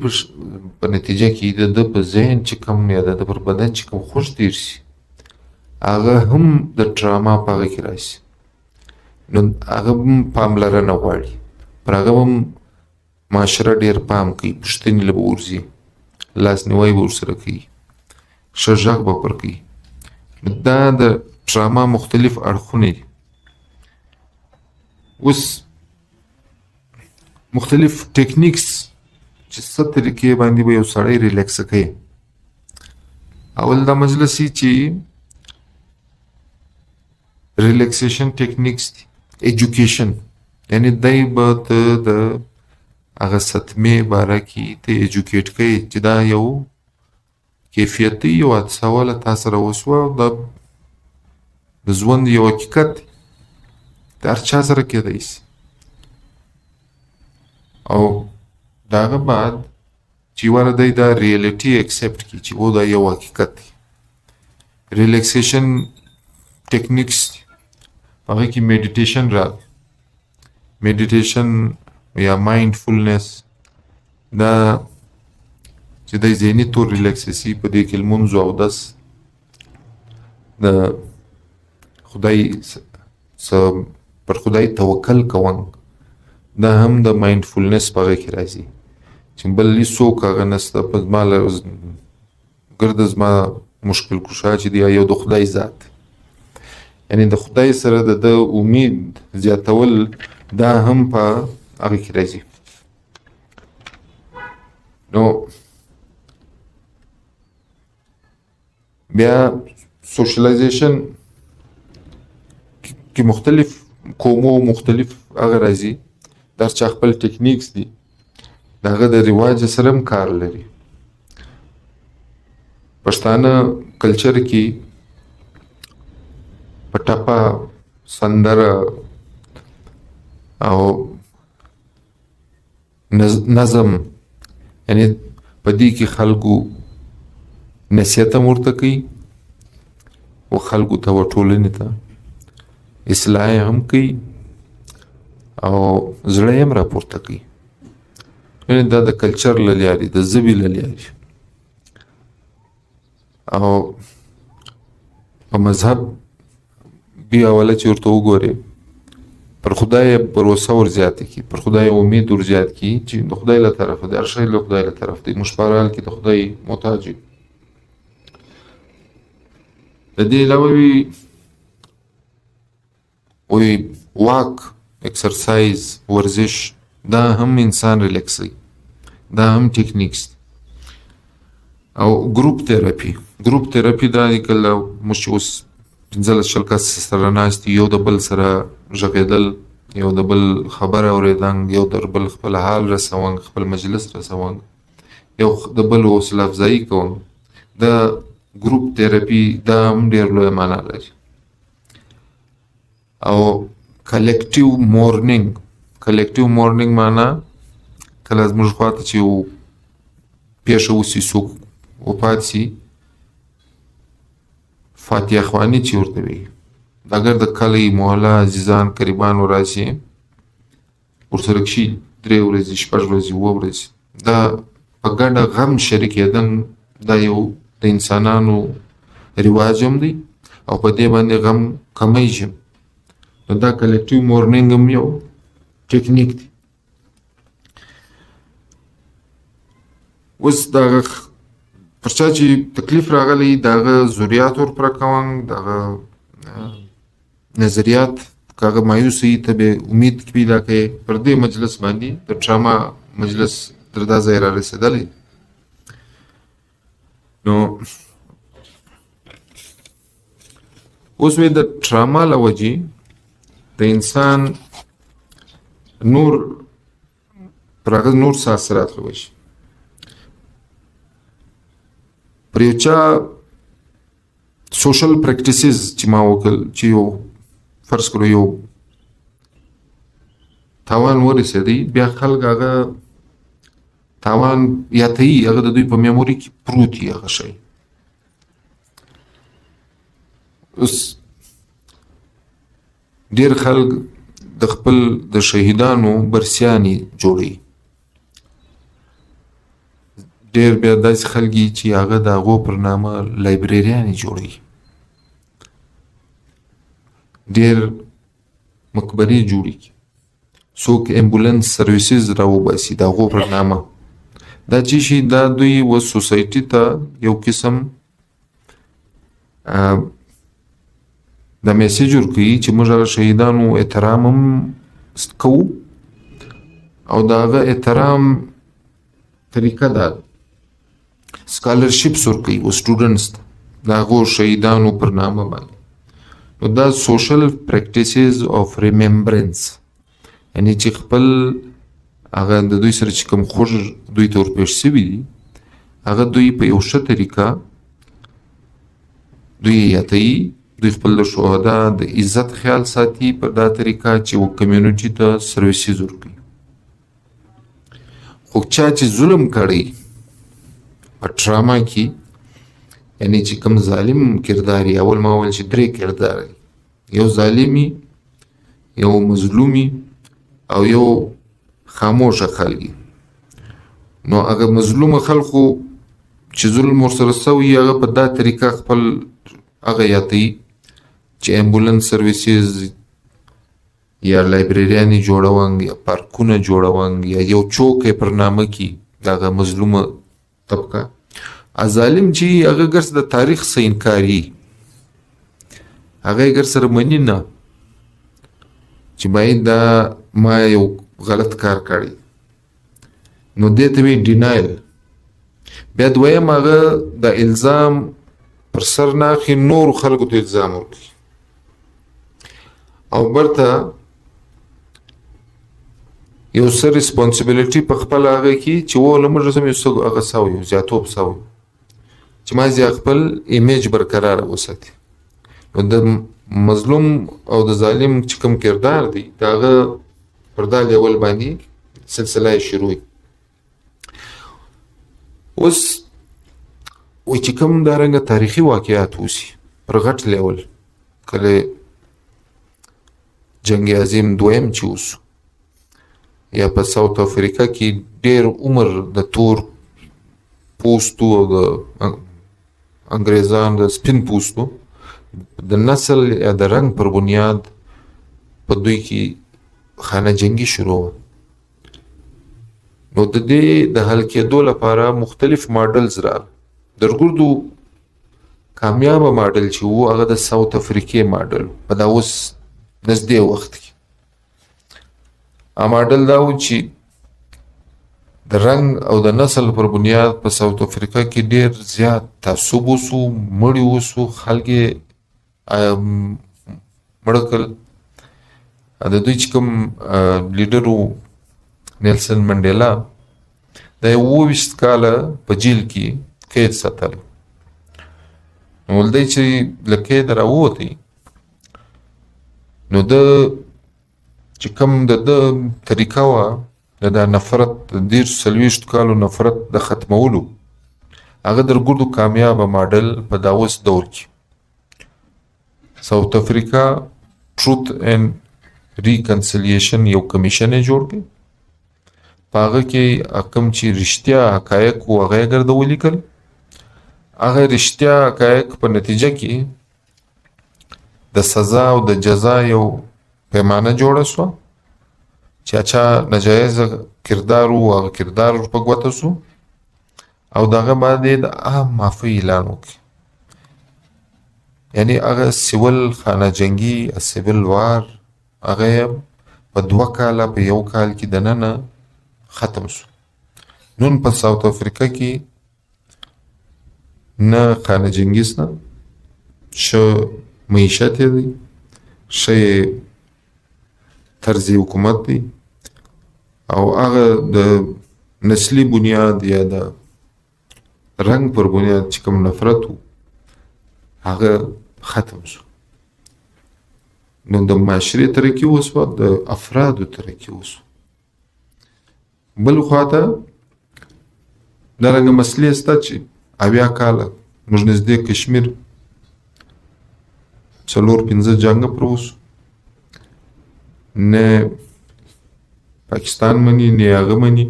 په نتیجه کې د ده په ذهن چې کوم یا د ده پر بدن چې کوم خوش تیر شي، هغه هم د ټراما په هغه کې راشي. نو هغه هم پاملرنه غواړي، پر هغه هم معاشره ډېر پام کوي، پوښتنې له به ورځي، لاسنیوی به ورسره کوي، ښه غږ به پر کوي. دا د ټراما مختلف اړخونه دي. اوس مختلف ټیکنیکس چې څه طریقې باندې به یو سړی ریلیکس کوي. اول دا مجلسی چې ریلیکسیشن ټیکنیکس دي، ایجوکیشن، یعنی دی به ته د هغه صدمې باره کې ته ایجوکیټ کوي چې دا یو کیفیت دی، یو حادثه واله تا سره وسوه، دا د ژوند یو حقیقت دی، د هر چا سره کیدی شي. او د هغه بعد چې واره دی دا ریالیټي اکسپټ کړي چې او دا یو حقیقت دی. ریلیکسیشن ټیکنیکس دي، په هغې کې میډیټیشن راغلی. میډیټیشن یا مایندفولنس دا چې دی ذهني طور ریلیکس شي، په دې کې لمونځ او اودس د خدای پر خدای توکل کوون، دا هم د مایندفولنس په هغې کې راځي چې بل هېڅوک هغه نشته، په زما ګرده زما مشکل کشا چې دی یو د خدای ذات، یعنی د خدای سره د ده امید زیاتول، دا هم په هغې کې راځي. نو بیا سوشلایزیشن کې مختلف قومو مختلف هغه راځي، دا چا خپل ټیکنیکس دي، د هغه د رواج سره هم کار لري. پښتانه کلچر کې په ټپه، سندره او نظم، یعنی په دې کې خلکو نصیحت هم ورته کوي او خلکو ته و ټولنې ته اصلاح هم کوي او زړه یې هم راپورته کوي. یعنې دا د کلچر له لارې، د ژبې له لارې. او په مذهب بیا اوله چې ورته وګورې، پر خدای پروسه ور زیاته کړي، پر خدای امید ور زیات کړي چې د خدای له طرفه دی، هر شی له خدای له طرف دی، موږ په هر حال کې د خدای محتاج یو. د دې علاوه وی واک، اکسرسایز، ورزش، دا هم انسان ریلیکسوي، دا هم ټیکنیکس دی. او ګروپ تراپي، ګروپ تراپي دا کله موږ اوس 15 شل کس سره ناست یو د بل سره غږېدل، یو د بل خبره اورېدل، یو د بل خپل حال رسول، خپل مجلس رسول، یو د بل حوصله افزایي کوم. د ګروپ تھراپي دا هم ډېر لویه معنا لري. او کلیکټیو مورنینګ معنا کله زموږ خواته چې یو پیښه وسي، څوک وفات سي، فاتحه خواني چې ورته وي، اگر د کلی محله عزیزان قریبان وراسي ورسره کښي 3 ورځې 6 ورځې 7 ورځې دا په ګډه غم شریکېدل دا یو د انسانانو رواج هم دی او په دې باندې غم کمیږي. نو دا کلیکټیو مورنینګ هم یو ټکنیک دی. اوس دغه پر چا چې تکلیف راغلی د هغه ضروریات ورپوره کوم، د هغه نظریات که هغه مایوس وي ته به امید پیدا کوې. پر دې مجلس باندې د ټراما مجلس تر دا ځای را رسېدلی. نو اوس مې د ټراما له وجې د انسان پر هغه نور څه اثرات وشي. پر یو چا سوشل پریکټیسز چې ما وکړل چې یو فرض کړو یو تاوان ورسېدی، بیا خلک هغه تاوان یادوي، هغه د دوی په میموري کې پروت وي هغه شی. اوس ډېر خلک د خپل د شهیدانو برسیانې جوړوي. ډېر بیا داسې خلک چې هغه د هغو پر نامه لایبرریانې جوړوي. ډېر مقبرې جوړي، څوک امبولانس سرویسز راوباسي د هغو پر نامه. دا چې شي دا دوی و سوسایټي ته یو قسم دا میسیج ورکوي چې موږ هغه شهیدانو احترام هم کوو او د هغه احترام طریقه دا سکالرشپس ورکوي و سټوډنټس د هغو شهیدانو پر نامه باندې. نو دا سوشل پریکټیسز اف ریممبرنس، یعنی چې خپل هغه د دوی سره چې کوم خوږ دوی ته ورپېښ شوي دي هغه دوی په یو ښه طریقه دوی یادوي، دوی خپل د شهدا د عزت خیال ساتي په دا طریقه چې و کمیونټي ته سرویسز ورکوي. خو چا چې ظلم کړی په ټراما کې، یعنی چې کوم ظالم کردار یې اول ما وویل چې 3 کردار دی، یو ظالمي، یو مظلومي او یو خاموشه خلګي. نو هغه مظلومه خلکو چې ظلم ورسره سوي هغه په دا طریقه خپل هغه یادوي چې امبولانس سرویسز یا لایبرریانې جوړوونګ یا پارکونه جوړوونګ یا یو چوک یې پر نامه کې د هغه مظلومه طبقه. ظالم چې هغه ګر د تاریخ څخه انکاري، هغه ګر سره مني نه چې باید دا ما یو غلط کار کړی، نو دې ته وی ډینایل. بیا دویم هغه د الزام پر سر نه اخلي، نورو خلکو ته الزام ورکوي او برته یو څه ریسپانسیبیلیټي په خپل هغه کې چې وله موږ سم یو څه هغه سوی یو زیاتوب سوی چې ما زی خپل ایمیج برقرار وساتي. نو د مظلوم او د ظالم چې کوم کردار دی دا هغه پر دا لیول باندې سلسله شروع. اوس وای چې کوم دارنګه تاریخي واقعات وسی پر غټ لیول، کله جنگ عظیم دویم چې وسو یا په ساوت افریقا کې ډېر عمر د تور پوستو او د انګریزان د سپین پوستو د نسل یا د رنګ پر بنیاد په دوی کې خانه جنگي شروع. نو د دې د حل کېدو لپاره مختلف ماډلز را درګردو. کامیابه ماډل چې وو هغه د ساوت افریقې ماډل په دا اوس نږدې وخت کې ماډل دا و چې د رنګ او د نسل پر بنیاد په ساوت افریقا کې ډېر زیات تعصب وسو، مړي وسو، خلک مړه کړل. د دوی چې کوم لیډر و نیلسن منډیلا د 28 کاله په جیل کې قید ساتل. نو ولدی چې له قید راووتی نو د چې کوم د طریقه وه د نفرت د 40 کالو نفرت د ختمولو هغه درګردو کامیابه ماډل په دا اوس دور کې ساوث افریقا ټروت اینډ ریکنسیلیشن یو کمیشن یې جوړ کړ. په هغه کې کوم چې رښتیا حقایق و هغه یې ګرده ولیکل. هغه رښتیا حقایق په نتیجه کې د سزا او د جزا یو پیمانه جوړه شوه چې اچا ناجایز کردار و هغه کردار په ګوته شو او دغه باندې د عام معافی اعلان وکړي. یعنی هغه سیول خانه جنگي سیول وار هغه په 2 کاله په 1 کال کې دننه ختم شو. نن په ساوث افریقا کې نه خانه جنگي شته، ښه معیشت دی، ښه طرز حکومت دی او هغه د نسلی بنیاد یا د رنګ پر بنیاد چې کوم نفرت و هغه ختم شو. نو د معاشرې ترقي وسوه، د افرادو ترقي وسوه. بل خواته دغه مسلې شته چې 80 کاله موږ نږدې کشمیر 4-5 جنګ پر وسو، نه پاکستان مني نه هغه مني،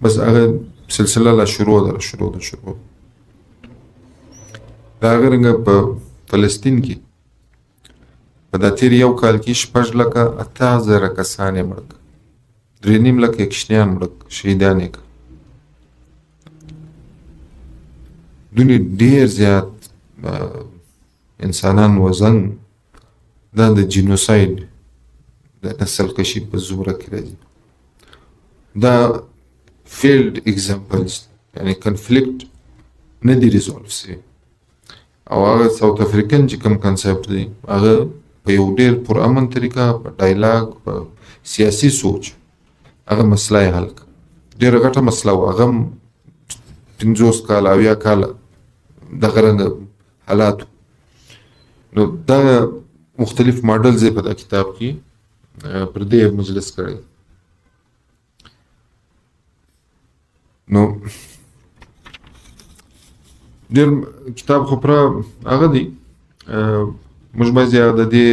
بس هغه سلسله لا شروع ده. دا هغه رنګه په فلسطین کې په دا تیر 1 کال کې 6,08,000 کسان یې مړه کړه، 3.5 لکه کشتیان مړه کړه، شهیدان یې کړه. دونې ډېر زیات انسانان وزن دا د جینوساید د نسل کشي په زوره کې راځي. دا فیلډ اگزامپلز یعنی کنفلیکټ نه دی ریزولف سوی او هغه ساوث افریقن چې کوم کنسپټ دی هغه په یو ډېر پرامن طریقه په ډایلاګ په سیاسي سوچ هغه مسله یې حل کړه. ډېره غټه مسله وه، هغه 50 کاله 80 کاله دغه رنګه حالاتو. نو دا مختلف ماډلز یې په دا کتاب کې پر دې مجلس کړی. نو ډېر کتاب خو پر هغه دی موږ باید د دې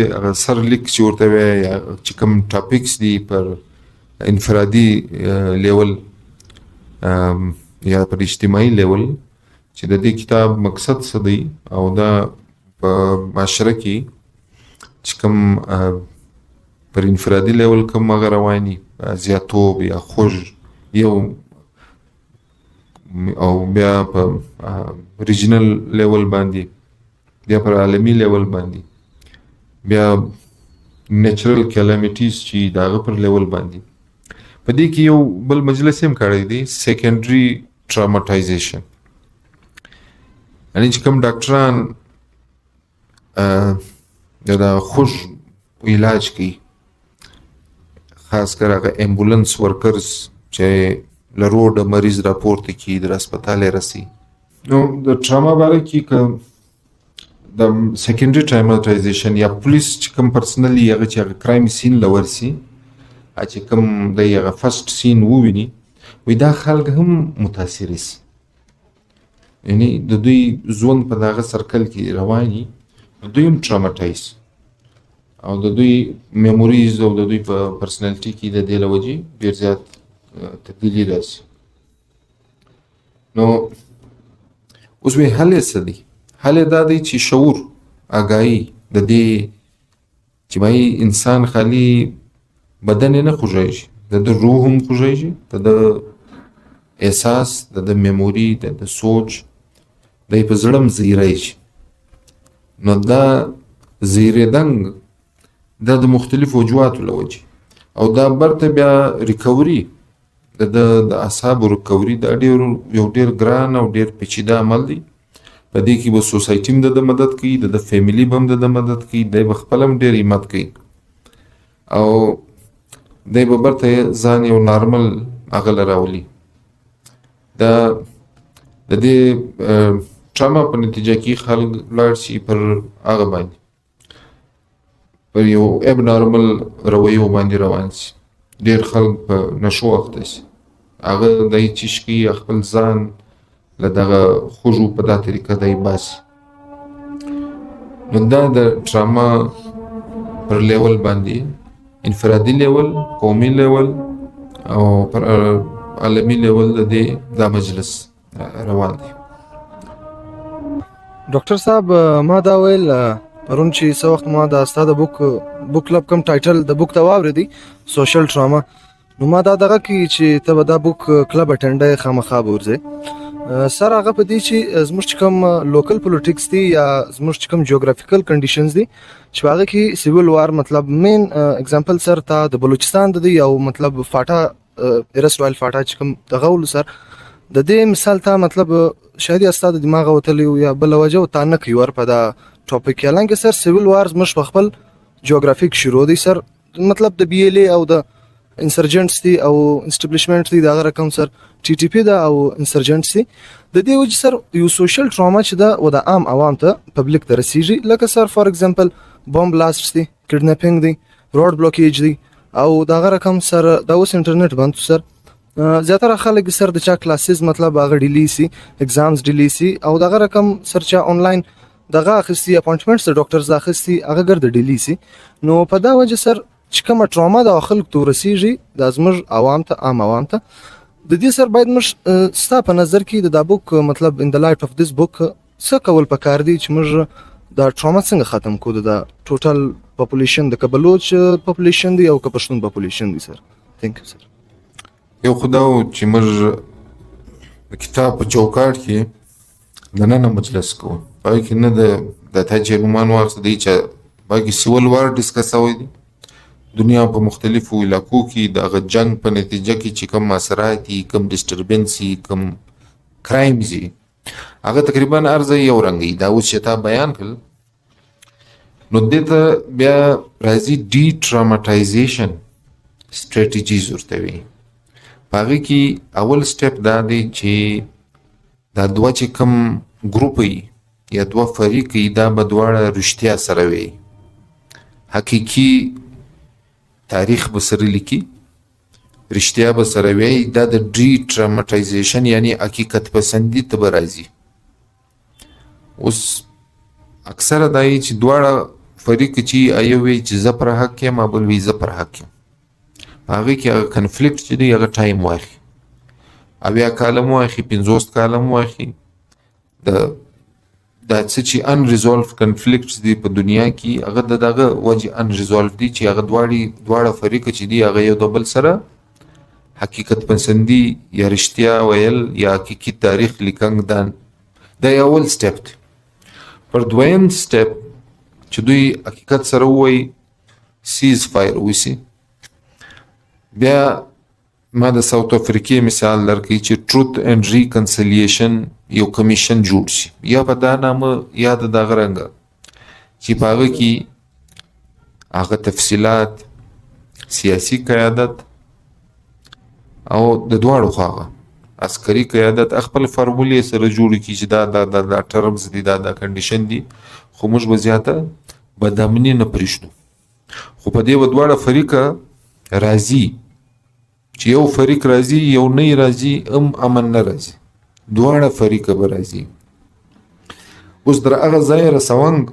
سر لیک چې ورته وایي یا چې کوم ټاپکس دي پر انفرادي لیول یا پر اجتماعي لیول چې د دې کتاب مقصد څه دی او دا په معاشره کې چې کوم پر انفرادي لیول کوم هغه رواني زیاتوب یا خوږ یو او بیا په ریجنل لیول باندې بیا پر عالمي لیول باندې بیا نیچرل کلامیټیز چې داغه پر لیول باندې په دې کې یو بل مجلس هم کړی دی سیکنډري ټراماټایزیشن. یعنی چې کوم ډاکټران دا خوږ علاج کوي خاص کر هغه امبولانس ورکرز چې له روډ مریض راپورته کی در هسپتال رسی. نو د ټراما باره کې که د سیکنډري ټراماټایزیشن یا پولیس چې کوم پرسنلی هغه چې هغه کرایم سین لورسي چې کوم د هغه فرست سین وویني وي دا خلک هم متاثر شي. یعنی د دوی ژوند په دغه سرکل کې رواني، دوی هم ټراماټایز او د دوی میموریز او د دوی په پرسنالټي کې د دې له وجې ډېر زیات تبدیلي راشي. نو اوس وی حل یې څه دی؟ حل یې دا دی چې شعور آګاهي د دې چې وایي انسان خالي بدن یې نه خوږیږي، د روح هم خوږیږي، د احساس د میموري د سوچ د په زړه هم زیریږي. نو دا زیریدنګ دا د مختلفو وجوهاتو له وجې او دا برته بیا ریکوري د اعصابو ریکوري دا یو ډېر ګران او ډېر پیچیده عمل دی په دې کې به سوسایټي هم د مدد کوي، د فیملی به هم د مدد کوي، دی به خپل هم ډېر همت کوي او دی به برته ځان یو نارمل هغه له راولي. د دې ټراما په نتیجه کې خلک لاړ شي پر هغه باندې، پر یو اب نارمل رویو باندې روان شي. ډېر خلک په نشو اخته شي، هغه دی چیش کوي خپل ځان له دغه خوږو په دا طریقه دی باسي. نو دا د ټراما پر لیول باندې انفرادي لیول، قومي لیول او پر عالمي لیول د دې دا مجلس روان دی. ډاکټر صاحب ما دا ویل پرون چې څه وخت ما دا ستا د بک کلب کوم ټایټل د بک ته واورېدی سوشل ټراما، نو ما دا دغه کې چې ته به دا بک کلب اټنډ خامخا به ورځې سر هغه په دې چې زموږ چې کوم لوکل پولیټکس دي یا زموږ چې کوم جیوګرافیکل کنډیشنز دي چې هغه کې سیویل وار مطلب مین اگزامپل سر ته د بلوچستان د دی او مطلب فاټا ایرس رویل فاټا چې کوم دغه ول سر د دې مثال ته مطلب شاید استاد دماغ وتلی یا بل وجه تا نه کوي ور په دا ټاپک یلان کې سر سیویل وارز مش په خپل جیوګرافیک شروع دي سر مطلب د بی ال ای او د انسرجنټس دي او اسټابلیشمنت دي دا رقم سر ټي ټي پی دا او انسرجنټس دي د دې وجه سر یو سوشل ټراما چې دا و د عام عوام ته پبلک ته رسیږي لکه سر فار ایگزامپل بوم بلاستس دي، کډناپینګ دي، روډ بلوکیج دي او دا رقم سر دا اوس انټرنیټ بند سر زیاتره خلک سر د چا کلاسز مطلب هغه ډیلی سي، ایگزامز ډیلی سي او دا رقم سر چا آنلاین دغه اخستي اپوینټمنټس د ډاکټرز اخستي هغه ګرد ډیلی سي. نو په دا وجه سر چې کومه ټراما د خلک ته رسیږي د زموږ عوام ته عام عوام ته د دې سر باید موږ ستا په نظر کې د بک مطلب ان د لایټ اف دیس بک څه کول پکار دي چې موږ دا ټراما څنګه ختم کړو د ټوټل پاپولیشن د بلوچ پاپولیشن دی او پښتون پاپولیشن دی سر. ثانک یو سر. یو خداو چې موږ کتاب په چوکاټ کې د نن مجلس کوو پای کې نه د تجربمان واخته دی چې باقي سیول وار ډیسکس اوي دي دنیا په مختلفو علاقو کې د جنگ په نتیجه کې چې کوم اثرات دي، کوم ډیسټربنس دي، کوم کرایمز دي، هغه تقریبا ارزه یو رنګي دا اوس چې تا بیان کړ. نو دې ته بیا راځي ډي ټراماټایزیشن سټریټیجیز ورته وي. هغه کې اول سټپ دا دی چې دا دوه چې کوم ګروپ یا دوه فریق دا به دواړه رښتیا سره وي، حقیقي تاریخ به سره لیکي، رښتیا به سره وي. دا د ډي ټراماټایزیشن یعنی حقیقت پسندي ته به راځي. اوس اکثره دا یي چې دواړه فریق چې ایو وي چې زه پر حق یم بل وي زه پر حق یم، هغه کې هغه کنفلیکټ چې دی هغه ټایم واخلي، 80 کاله مو واخلي، 50 کاله مو واخلي. دا څه چې انریزولف کنفلیکټس دي په دنیا کې هغه دغه وجه انریزولف دي چې هغه دواړه فریق چې دي هغه یو د بل سره حقیقت پسندي یا رښتیا ویل یا حقیقي تاریخ لیکنګ دا اول سټپ دی. پر دویم سټپ چې دوی حقیقت سره وایي سیز فایر وسی. بیا ما د ساوث افریقې مثال درکړي چې ټروت اینڈ ریکنسیلیشن یو کمیشن جوړ شي یا په دا نامه یا د دغه رنګه چې په هغه کې هغه تفصیلات، سیاسي قیادت او د دواړو خواغه عسکري قیادت خپل فارمولې سره جوړ کی چې دا ټرمز دي، دا کنډیشن دي، خو موږ به زیاته بدامني نه پرېږدو. خو په دې دواړه فریقه راځي چې یو فریق راځي یو نه راځي امن نه راځي، دواړه فریقه به راځي. اوس در هغه ځای رسونګ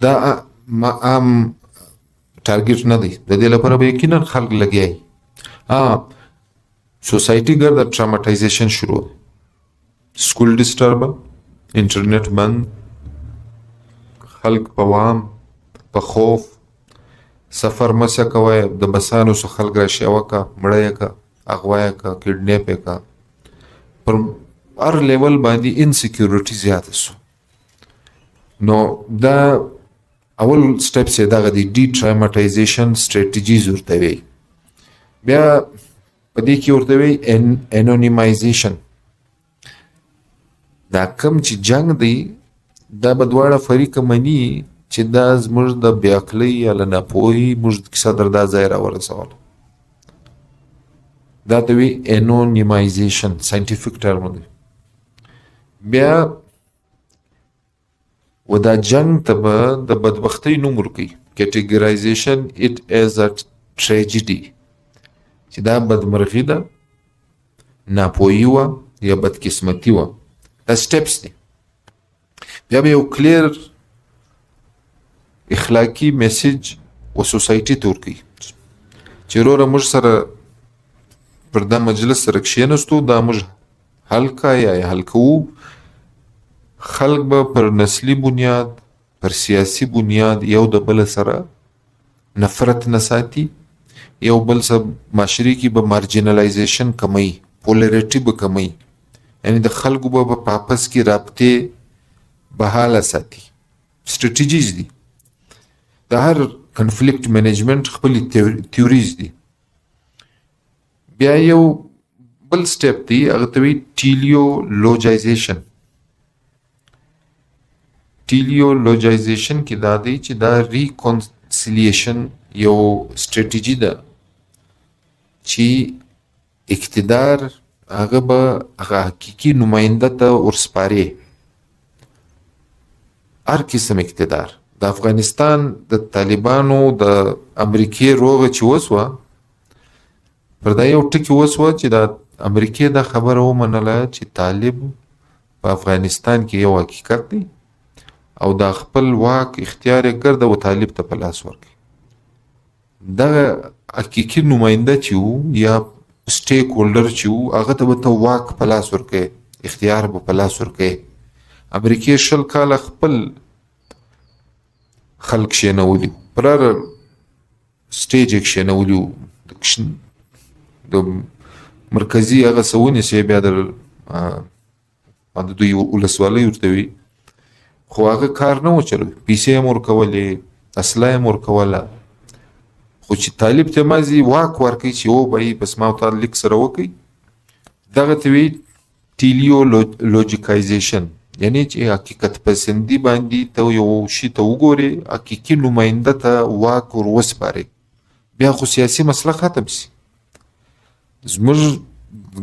دا عام ټارګټ نه دی، د دې لپاره به یقینا خلک لګیایي. سوسایټي ګرد ټراماټایزیشن شروع، سکول ډسټرب، انټرنیټ بند، خلک په وام په خوف سفر مسه کوي، د بسانو څخه خلک راشي وکا مړی کا اغوا کا کډنیپ کا، پر هر لیول باندې انسیکیورټي زیاته سو. نو دا اول سټپ سي دا د ډي ټراماټایزیشن سټریټیجیز ورته وي. بیا په دې کې ورته وي انونیمایزیشن. دا کم چې جنگ دی دا به دواړه فریقه مني چې دا زموږ د بې عقلۍ یا له ناپوهۍ موږ کیسه در دا ځای راورسوله. دا ته وی انونیمایزیشن ساینټیفیک ټرم دی. بیا و دا جنگ ته به د بدبختۍ نوم ورکوي کیټګرایزیشن اټ ایز ا ټریجډي چې دا بدمرغي ده، ناپوهي وه یا بدقسمتي وه. دا سټپس دي. بیا به یو کلیر اخلاقي میسج و سوسایټي ته ورکوي چې وروره موږ سره پر دا مجلس سره کښېنستو، دا موږ حل کا یا حل کوو. خلک به پر نسلي بنیاد، پر سیاسي بنیاد یو د بل سره نفرت نه ساتي، یو بل سره معاشرې کې به مارجینالایزیشن کمی، پولریټي به کمی، یعنی د خلکو به په آپس کې رابطې بحاله ساتي. سټریټیجیز دي. د هر کنفلیکټ مینجمنټ خپلې تیوریز دي. بیا یو بل سټپ دی، هغه ته وایي ټیلیولوجایزیشن. ټیلیولوجایزیشن کې دا دی چې دا ریکونسیلیشن یو سټریټیجي ده چې اقتدار هغه به هغه حقیقي نماینده ته ورسپاري. هر قسم اقتدار د افغانستان د طالبانو د امریکې روغه چې وسوه، پر دا یو ټکي وسوه چې د امریکې دا خبره ومنله چې طالب په افغانستان کې یو حقیقت دی او دا خپل واک اختیار یې ګرده و طالب ته په لاس ورکړي. دغه حقیقي نماینده چې وو یا سټیک هولډر چې وو، هغه ته به ته واک په لاس ورکړي، اختیار به په لاس ورکړي. امریکې 20 کاله خپل خلک کښېنولي وو، پر هر سټیج یې کښېنولي وو. د مرکزي هغه څه ونیسي، بیا د دوی ولسوالۍ ورته وي، خو هغه کار نه و چلوي. پیسې هم ورکولې، اسلحه هم ورکوله، خو چې طالب ته مازې واک ورکوي چې او به یې بس ما ورته لیک سره وکړي، دغه ته وایي ټیلیولوجیکایزیشن، یعنی چې حقیقت پسندي باندې ته یو شي ته وګورې، حقیقي نماینده ته واک ور وسپارې، بیا خو سیاسي مسله ختم شي. زموږ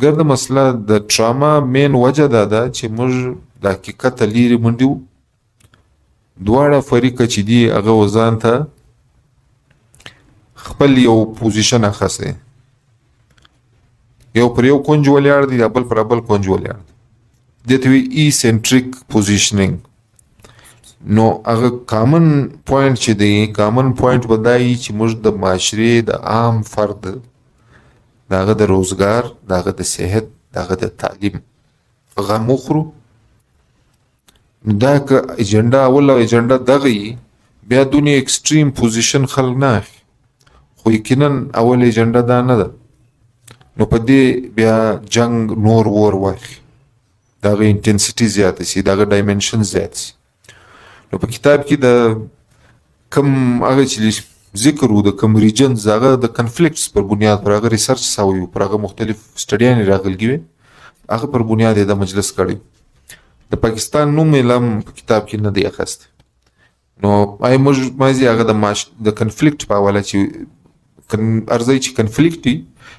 ګرده مسله د ټراما مین وجه دا ده چې موږ د حقیقت لیرې منډي وو. دواړه فریقه چې دي هغه وځان ته خپل یو پوزیشن اخسته، یو پر یو کونج ولاړ دی، بل پر بل کونج ولاړ دی. دې ته وایي ای سنټریک پوزیشننګ. نو هغه کامن پوینټ چې دی، کامن پوینټ به دا وي چې موږ د معاشرې د عام فرد د هغه د روزګار، د هغه د صحت، د هغه د تعلیم غم وخورو. دا که ایجنډا اوله ایجنډا دغه وي، بیا دونې ایکسټریم پوزیشن خلک نه اخلي، خو یقینا اول ایجنډا دا نه ده. نو په دې بیا جنگ نور ور واخلي، دغه انټنسټي زیاته شي، دغه ډایمنشن زیات شي. نو په کتاب کې د کم هغه چې ذکر وو، د کم ریجنز، هغه د کنفلیکټس پر بنیاد پر هغه ریسرچ سوی وو، پر هغه مختلف سټډیانې راغلي وي، هغه پر بنیاد یې د مجلس کړی. د پاکستان نوم یې لم په کتاب کې نه دی اخیستی. نو آی موږ مازې هغه د کنفلیکټ په حواله چې ارځئ چې کنفلیکټ وي،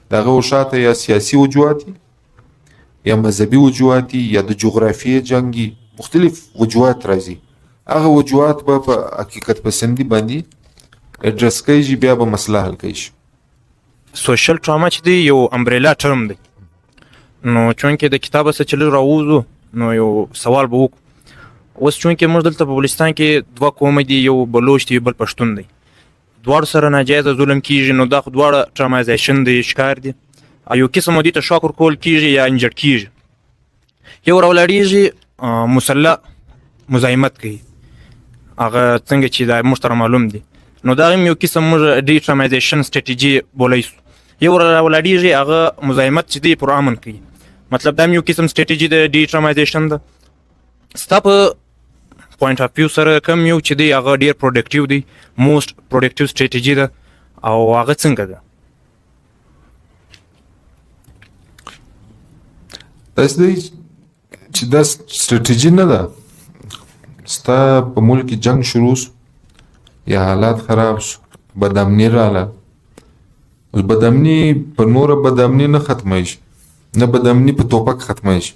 د هغه شاته یا سیاسي وجوهات یا مذهبي وجوهات یا د جغرافیې جنګي مختلف وجوهات راځي. هغه وجوهات به په حقیقت پسندي باندې اډرس کیږي، بیا به مسله حل کیږي. سوشل ټراما چې دی یو امبریلا ټرم دی. نو چونکې د کتاب څخه چې راووځو، نو یو سوال به وکړو. اوس چونکې موږ دلته په بلوچستان کې 2 قومه دي، یو بلوچ دی بل پښتون دی، دواړو سره ناجایزه ظلم کیږي. نو دا خو دواړه ټرامایزیشن دی، ښکار دی، یو قسم دوی ته شوک ورکول کیږي یا انجر کیږي. یو راولاړیږي مسلح مزاحمت کوي، هغه څنګه چې دا موږ ته معلوم دی. نو دا هم یو قسم موږ ډي ټرامایزیشن سټریټیجي بولای شو. یو راولاړیږي هغه مزاحمت چې دی پر امن کوي، مطلب دا یو قسم سټریټیجي د ډي ټرامایزیشن ده. ستا په پوینټ اف ویو سره کوم یو چې دی هغه ډیر پروډکټیو دی، موست پروډکټیو سټریټیجي ده، او هغه څنګه ده؟ داسې دی چې دا ستراتیژي نه ده. ستا په ملک کې جنگ شروع شو یا حالات خراب شو، بدامني رااله. اوس بدامني په نوره بدامني نه ختمیږي، نه بدامني په توپک ختمیږي،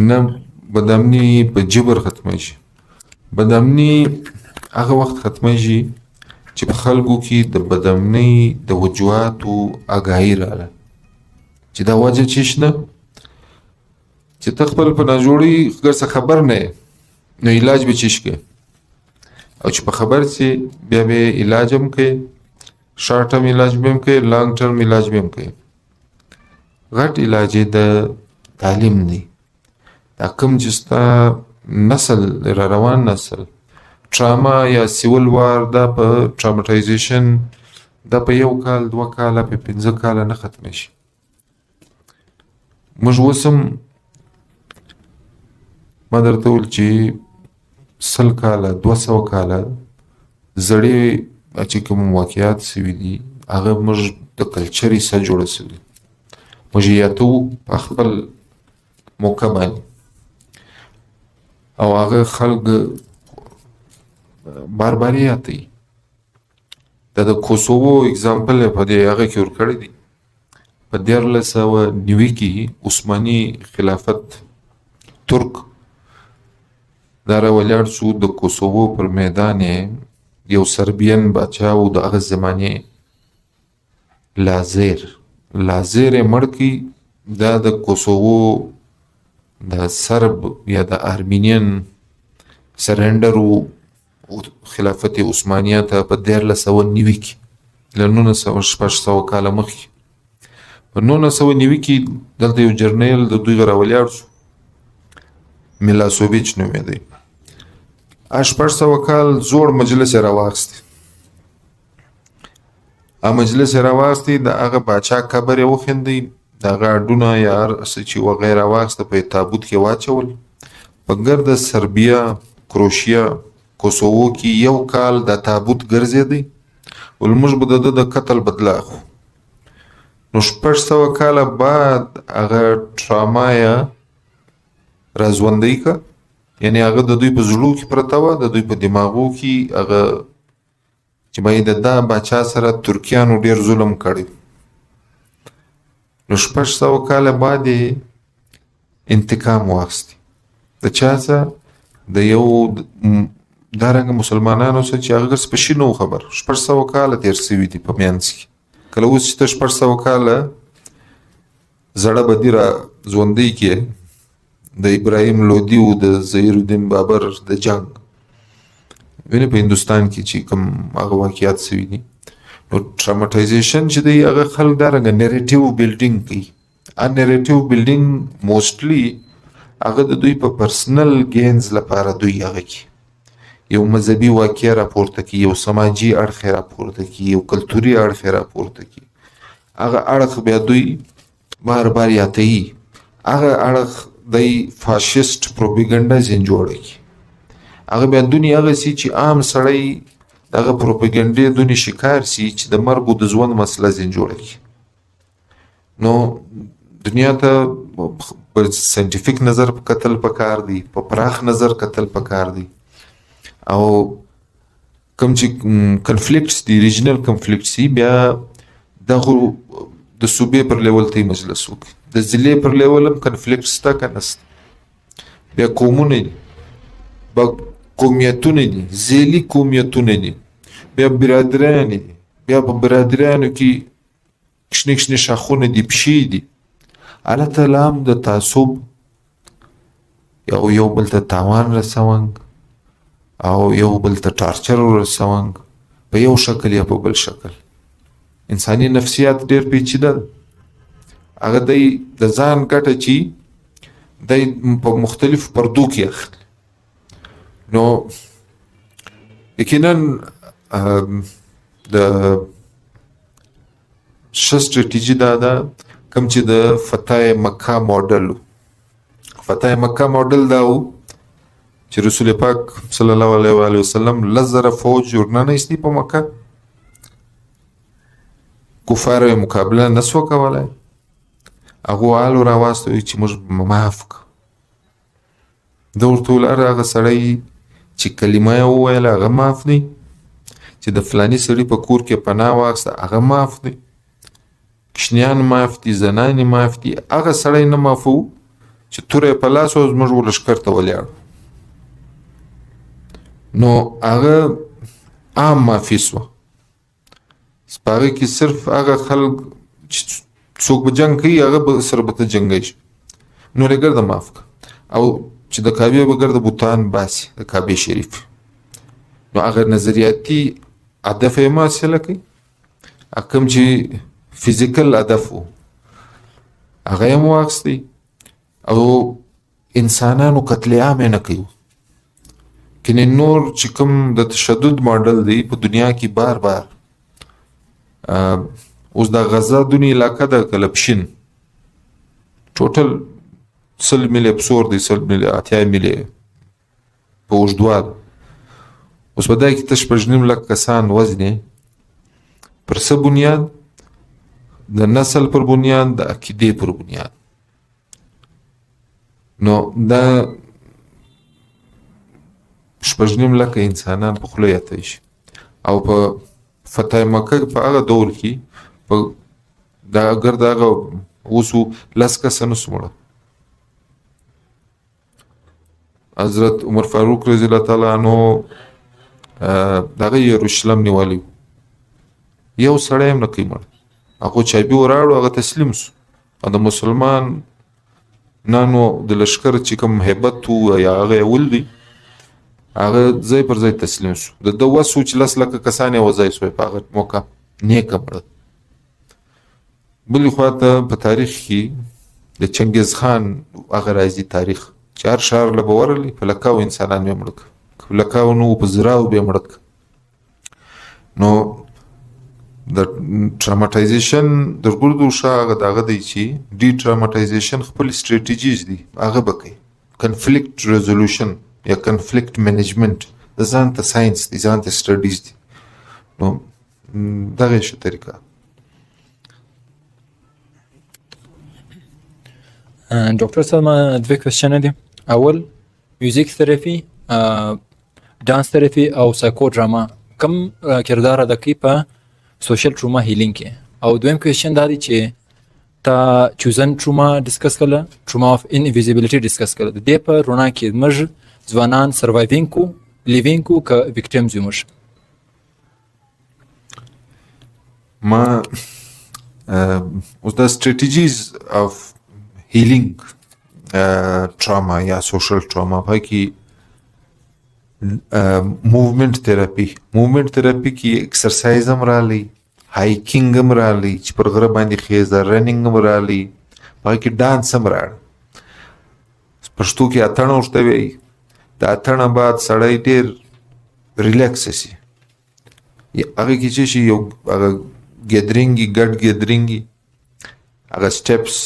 نه بدامني په جبر ختمیږي. بدامني هغه وخت ختمیږي چې په خلکو کې د بدامني د وجوهاتو آګاهي رااله چې دا وجه چې شنه چې ته خپل په ناجوړي څه خبر نه یې، نو علاج به چیش کې، او چې په خبر سي بیا به علاج هم کوي، شارټ ټرم علاج به هم کوي، لانګ ټرم علاج به هم کوي. غټ علاج د تعلیم دی. دا کوم چې ستا نسل را روان نسل ټراما یا سیول وار دا په ټراماټایزیشن دا په 1 کال 2 کاله په 15 کاله نه ختم شي. موږ وسم ما درته ویل چې 100 کاله 200 کاله زړې چې کوم واقعیات سوي دي هغه موږ د کلچر حصه جوړه سوي، موږ یاتو په خپل موقع باندې، او هغه خلک بار بار یاتي. دا د کوسوو اگزامپل په دې هغه کې ورکړی دی. په 1990 کې عثماني خلافت ترک دا راولاړ شو د کوسوو پر میدان یو سربیان بادشاه و د هغه زمانې لازر یې مړ کړي. دا د کوسوو د سرب یا د ارمینین سرنډر و خلافت عثمانیه ته په 1990 کې له 1900 کاله مخکې. په 1990 کې دلته یو جرنیل د دوی راولاړ شو، میلاسوویچ نومېدی. 800 کال زوړ مجلس یې راواخیستی. مجلس یې راواخیستی، د هغه باچا قبر یې وښندی، د هغه اډونه یا هر څه چې وغیره واخیسته په تابوت کې واچول. په ګرده سربیا، کروشیا، کوسوو کې 1 کال د تابوت ګرځېدی، ولموږ به د ده د قتل بدله اخلو. نو 600 کاله بعد هغه ټراما یې راژوندی که، یعنی هغه د دوی په زړو کې پرته وه، د دوی په دماغو کې هغه چې باید د دا باچا سره ترکیانو ډېر ظلم کړی. نو 600 کاله بعد یې انتقام واخیستی. د چا څه؟ د یو دارنګه مسلمانانو څه چې هغه څه په شي نه و خبر. 600 کاله تېر سوي دي په منځ کې. کله اوس چې ته 600 کاله زړه بدي را ژوندی کې د ابراهیم لودي او د ظهیر الدین بابر د جنگ وینې په هندوستان کې چې کوم هغه واقعیات سوي دي، نو ټراماټایزیشن چې دی هغه خلک دارنګه نیریټیو بیلډینګ کوي. نیریټیو بیلډینګ موسټلی هغه د دوی په پرسنل گینز لپاره دوی هغه کوي، یو مذهبي واقعه راپورته کوي، یو سماجي اړخ راپورته کوي، یو کلتوري اړخ راپورته کوي. هغه اړخ بیا دوی بار بار یاتوي، هغه اړخ دی فاشیسټ پروپاګاندا ځین جوړه کوي. هغه بیا دنیا هغه سي چې عام سړی دغه پروپاګاندا دونی شکار سي چې د مرګ او د ژوند مسله ځین جوړه کوي. نو دنیا ته په ساينټیفیک نظر کتل پکار دی، په پراخ نظر کتل پکار دی، او کوم چې کنفلیکټس دی، ریجنل کنفلیکټس بیا دغه د صوبې پر لیول ته مجلس وکړي. د ضلع پر لیول هم کنفلیکټ شته که نسته. بیا قومونه دي، قومیتونه دي، ځېلي قومیتونه دي، بیا برادریان دي، بیا په برادریانو کې کشنې شاخونه دي، پښې دي. هلته لا هم د تعصب یو بل ته تاوان رسونګ او یو بل ته ټارچر ورسونګ په یو شکل یا په بل شکل. انساني نفسیات ډېر پیچیده ده. هغه دی د ځان ګټه چې دی په مختلفو پردو کې اخلي. نو یقینا د ښه سټریټیجي دا ده کوم چې د فتح مکه موډل. فتح مکه موډل دا و چې رسول پاک صلی الله علیه وسلم 10,000 فوج ورننه ایستی په مکه، کفارو مقابله نسو کولای. هغه حال راواستوي چې موږ معاف کړو، د ورته ویل هغه سړی چې کلمه یې وویله هغه معاف دی، چې د فلاني سړي په کور کې پناه واخیسته هغه معاف دی، کشنیان معاف دي، زنانې معاف دي. هغه سړی نه معافو چې توره یې په لاس و زموږ ولښکر ته ولاړ، نو هغه عام معافي سوه. په هغې کې صرف هغه خلک چې څوک به جنګ کوي هغه به سره به ته جنګی شي، نور یې ګرده معاف کړه. او چې د کعبې به ګرده بوتان باسي د کعبې شریف، نو هغه نظریاتي هدف یې محاصله کوي، کوم چې فیزیکل هدف و هغه یې واخیستی، او انسانانو قتل عام یې نه کوي. کنې نور چې کوم د تشدد ماډل دی په دنیا کې بار بار اوس د غزه دونې علاقه د کلپشین ټوټل 100 میله پسور دی، 100 میله 80 میله په اوږدوال. اوس په دای کې تش 5.5 لک کسان وزنې پر څه بنیاد؟ د نسل پر بنیاد، د عقیدې پر بنیاد. نو دا 5.5 لک انسانان په خوله یاتی شي. او په فتح مکه په هغه دور کې په دا اگر دا اوسو 10 کسه نسو مړه. حضرت عمر فاروق رضی الله تعالی عنہ دغه یروشلم نیولی، یو سړی هم نه کوي مړ، هغه چابي وراړو هغه تسلیم سو. او د مسلمان نانو د لشکر چې کوم هیبت و یا هغه ولدي هغه ځای پر ځای تسلیم سو. د وسو چې 10 لکه کسان یې وځای سوی په هغه موقع نیکه مړه. بلې خواته په تاریخ کې د چنګیز خان هغه راځي تاریخ چې هر ښار له به ورغلي په لکاو انسانان به یې مړه کړه، که لکاو نه و په زراو به یې مړه کړه. نو د ټراماټایزیشن درګردو ښه هغه د هغه دی چې ډي ټراماټایزیشن خپل سټریټیجیز دي هغه به کوي. کنفلیکټ ریزولوشن یا کنفلیکټ منیجمنت د ځان ته ساینس دی، ځان ته سټډیز دي. نو دغه ښه طریقه. ډاکټر صاحب ما دوه کوېسچنه دي. اول میوزیک تھراپي، ډانس تھراپي او سایکو ډراما کم کردار ادا کوي په سوشل ټروما هیلینګ کې؟ او دویم کوېسچن دا دی چې تا چوزن ټروما ډسکس کړه، ټروما اف انویزیبিলিټي ډسکس کړه. د دې په رڼا کې موږ ځوانان سروایوینګ کو لیوینګ کو که وکټیمز یو؟ موږ ما اوس د سټریټیجیز اف هیلینګ ټراما یا سوشل ټراما په کې موومنت تھراپي کې ایکسرسایز هم رالی، هایکینګ هم رالی چې پر غره باندې خیزه، رننګ هم رالی، په کې ډانس هم راړ. پښتو کې اتڼ ورته وایي. د اتڼ بعد سړی ډېر ریلیکس شي. هغه کې چې شي یو هغه ګیدرینګي ګډ ګیدرینګي هغه سټیپس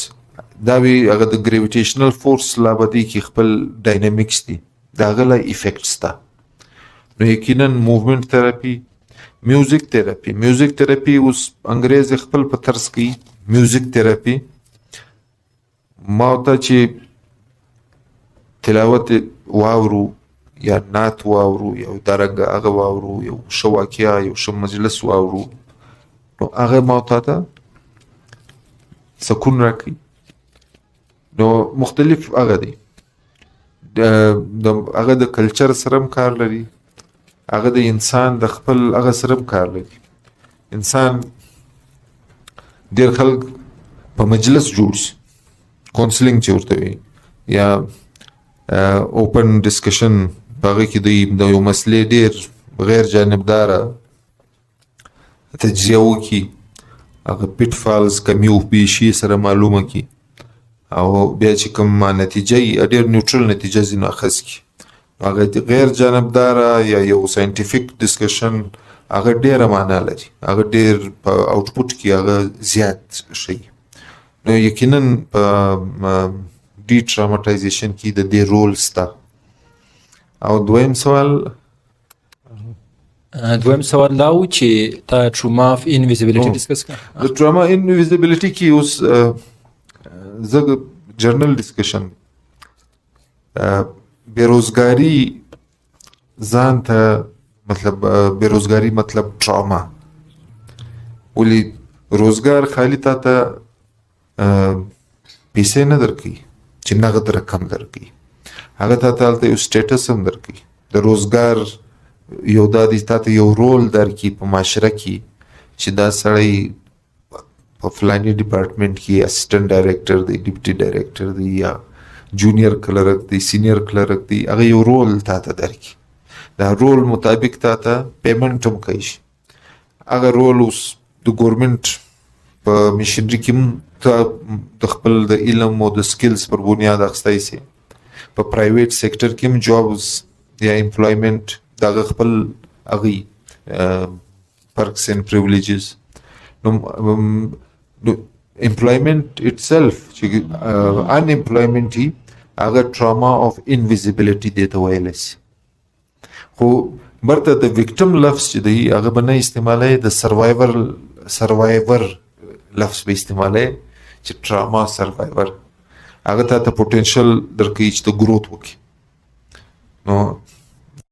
دا وی هغه د ګریویټیشنل فورس لابدي کې خپل ډاینامیکس دي، دا غلا افیکټس تا. نو یقینا موومنت تھراپي، میوزیک تھراپي اوس انګريز خپل په طرز کې میوزیک تھراپي ما ته چې تلاوت واورو یا نعت واورو یو درنګ هغه واورو یو شواکیا یو شم مجلس واورو، نو هغه ما ته سکون راکړي. نو مختلف هغه دی هغه د کلچر سره هم کار لري، هغه د انسان د خپل هغه سره هم کار لري. انسان ډېر خلک په مجلس جوړ شي، کونسلینګ چې ورته وایي، یا اوپن ډسکشن په هغه کې دوی د یو مسلې ډېر غیر جانبداره تجزیه وکړي، هغه پیټ فالز کمی او بیشي سره معلومه کړي، او بیا چې کوم نتیجه یې ډېر نیوټرل نتیجه ځینې اخذ کړي. هغه غیر جانبداره یا یو ساینټیفیک ډسکشن هغه ډېره معنا لري، هغه ډېر په آوټپوټ کې هغه زیات شي. نو یقینا په ډي ټراماټایزیشن کې د دې رول سته. او دویم سوال دا و چې تا ټروما اف انویزیبিলিټي ډسکس کړه. د ټروما انویزیبিলিټي کې اوس زه جرنل ډسکشن بیروزګاری ځان ته مطلب بیروزګاری مطلب ټراما ولی روزګار خالی تا ته پیسې نه درکوي چې نغد رقم درکوي هغه تا ته هلته یو سټیټس هم درکوي د روزګار یو دا دی تا ته یو رول درکوي په معاشره کې چې دا سړی په فلاني ډپارټمنټ کې اسسټنټ ډایرکټر دی ډیپټي ډایرکټر دی یا جونیئر کلرک دی سینیئر کلرک دی هغه یو رول تا ته درکوي دا رول مطابق تا ته پیمنټ هم کوي شي هغه رول اوس د ګورمنټ په مشنري کې هم ته د خپل د علم او د سکلز پر بنیاد اخیستی سي په پرایویټ سیکټر کې هم جابز یا امپلایمنټ دغه خپل هغې perks and privileges نو employment itself چې unemployment هي هغه trauma of invisibility دی ته ویلی سي خو برته د وکټم لفظ چې دی هغه به نه استعمالی د سروایور لفظ به استعمالی چې ټراما سروایور هغه ته پوټنشل درکوي چې ته ګروت وکړي نو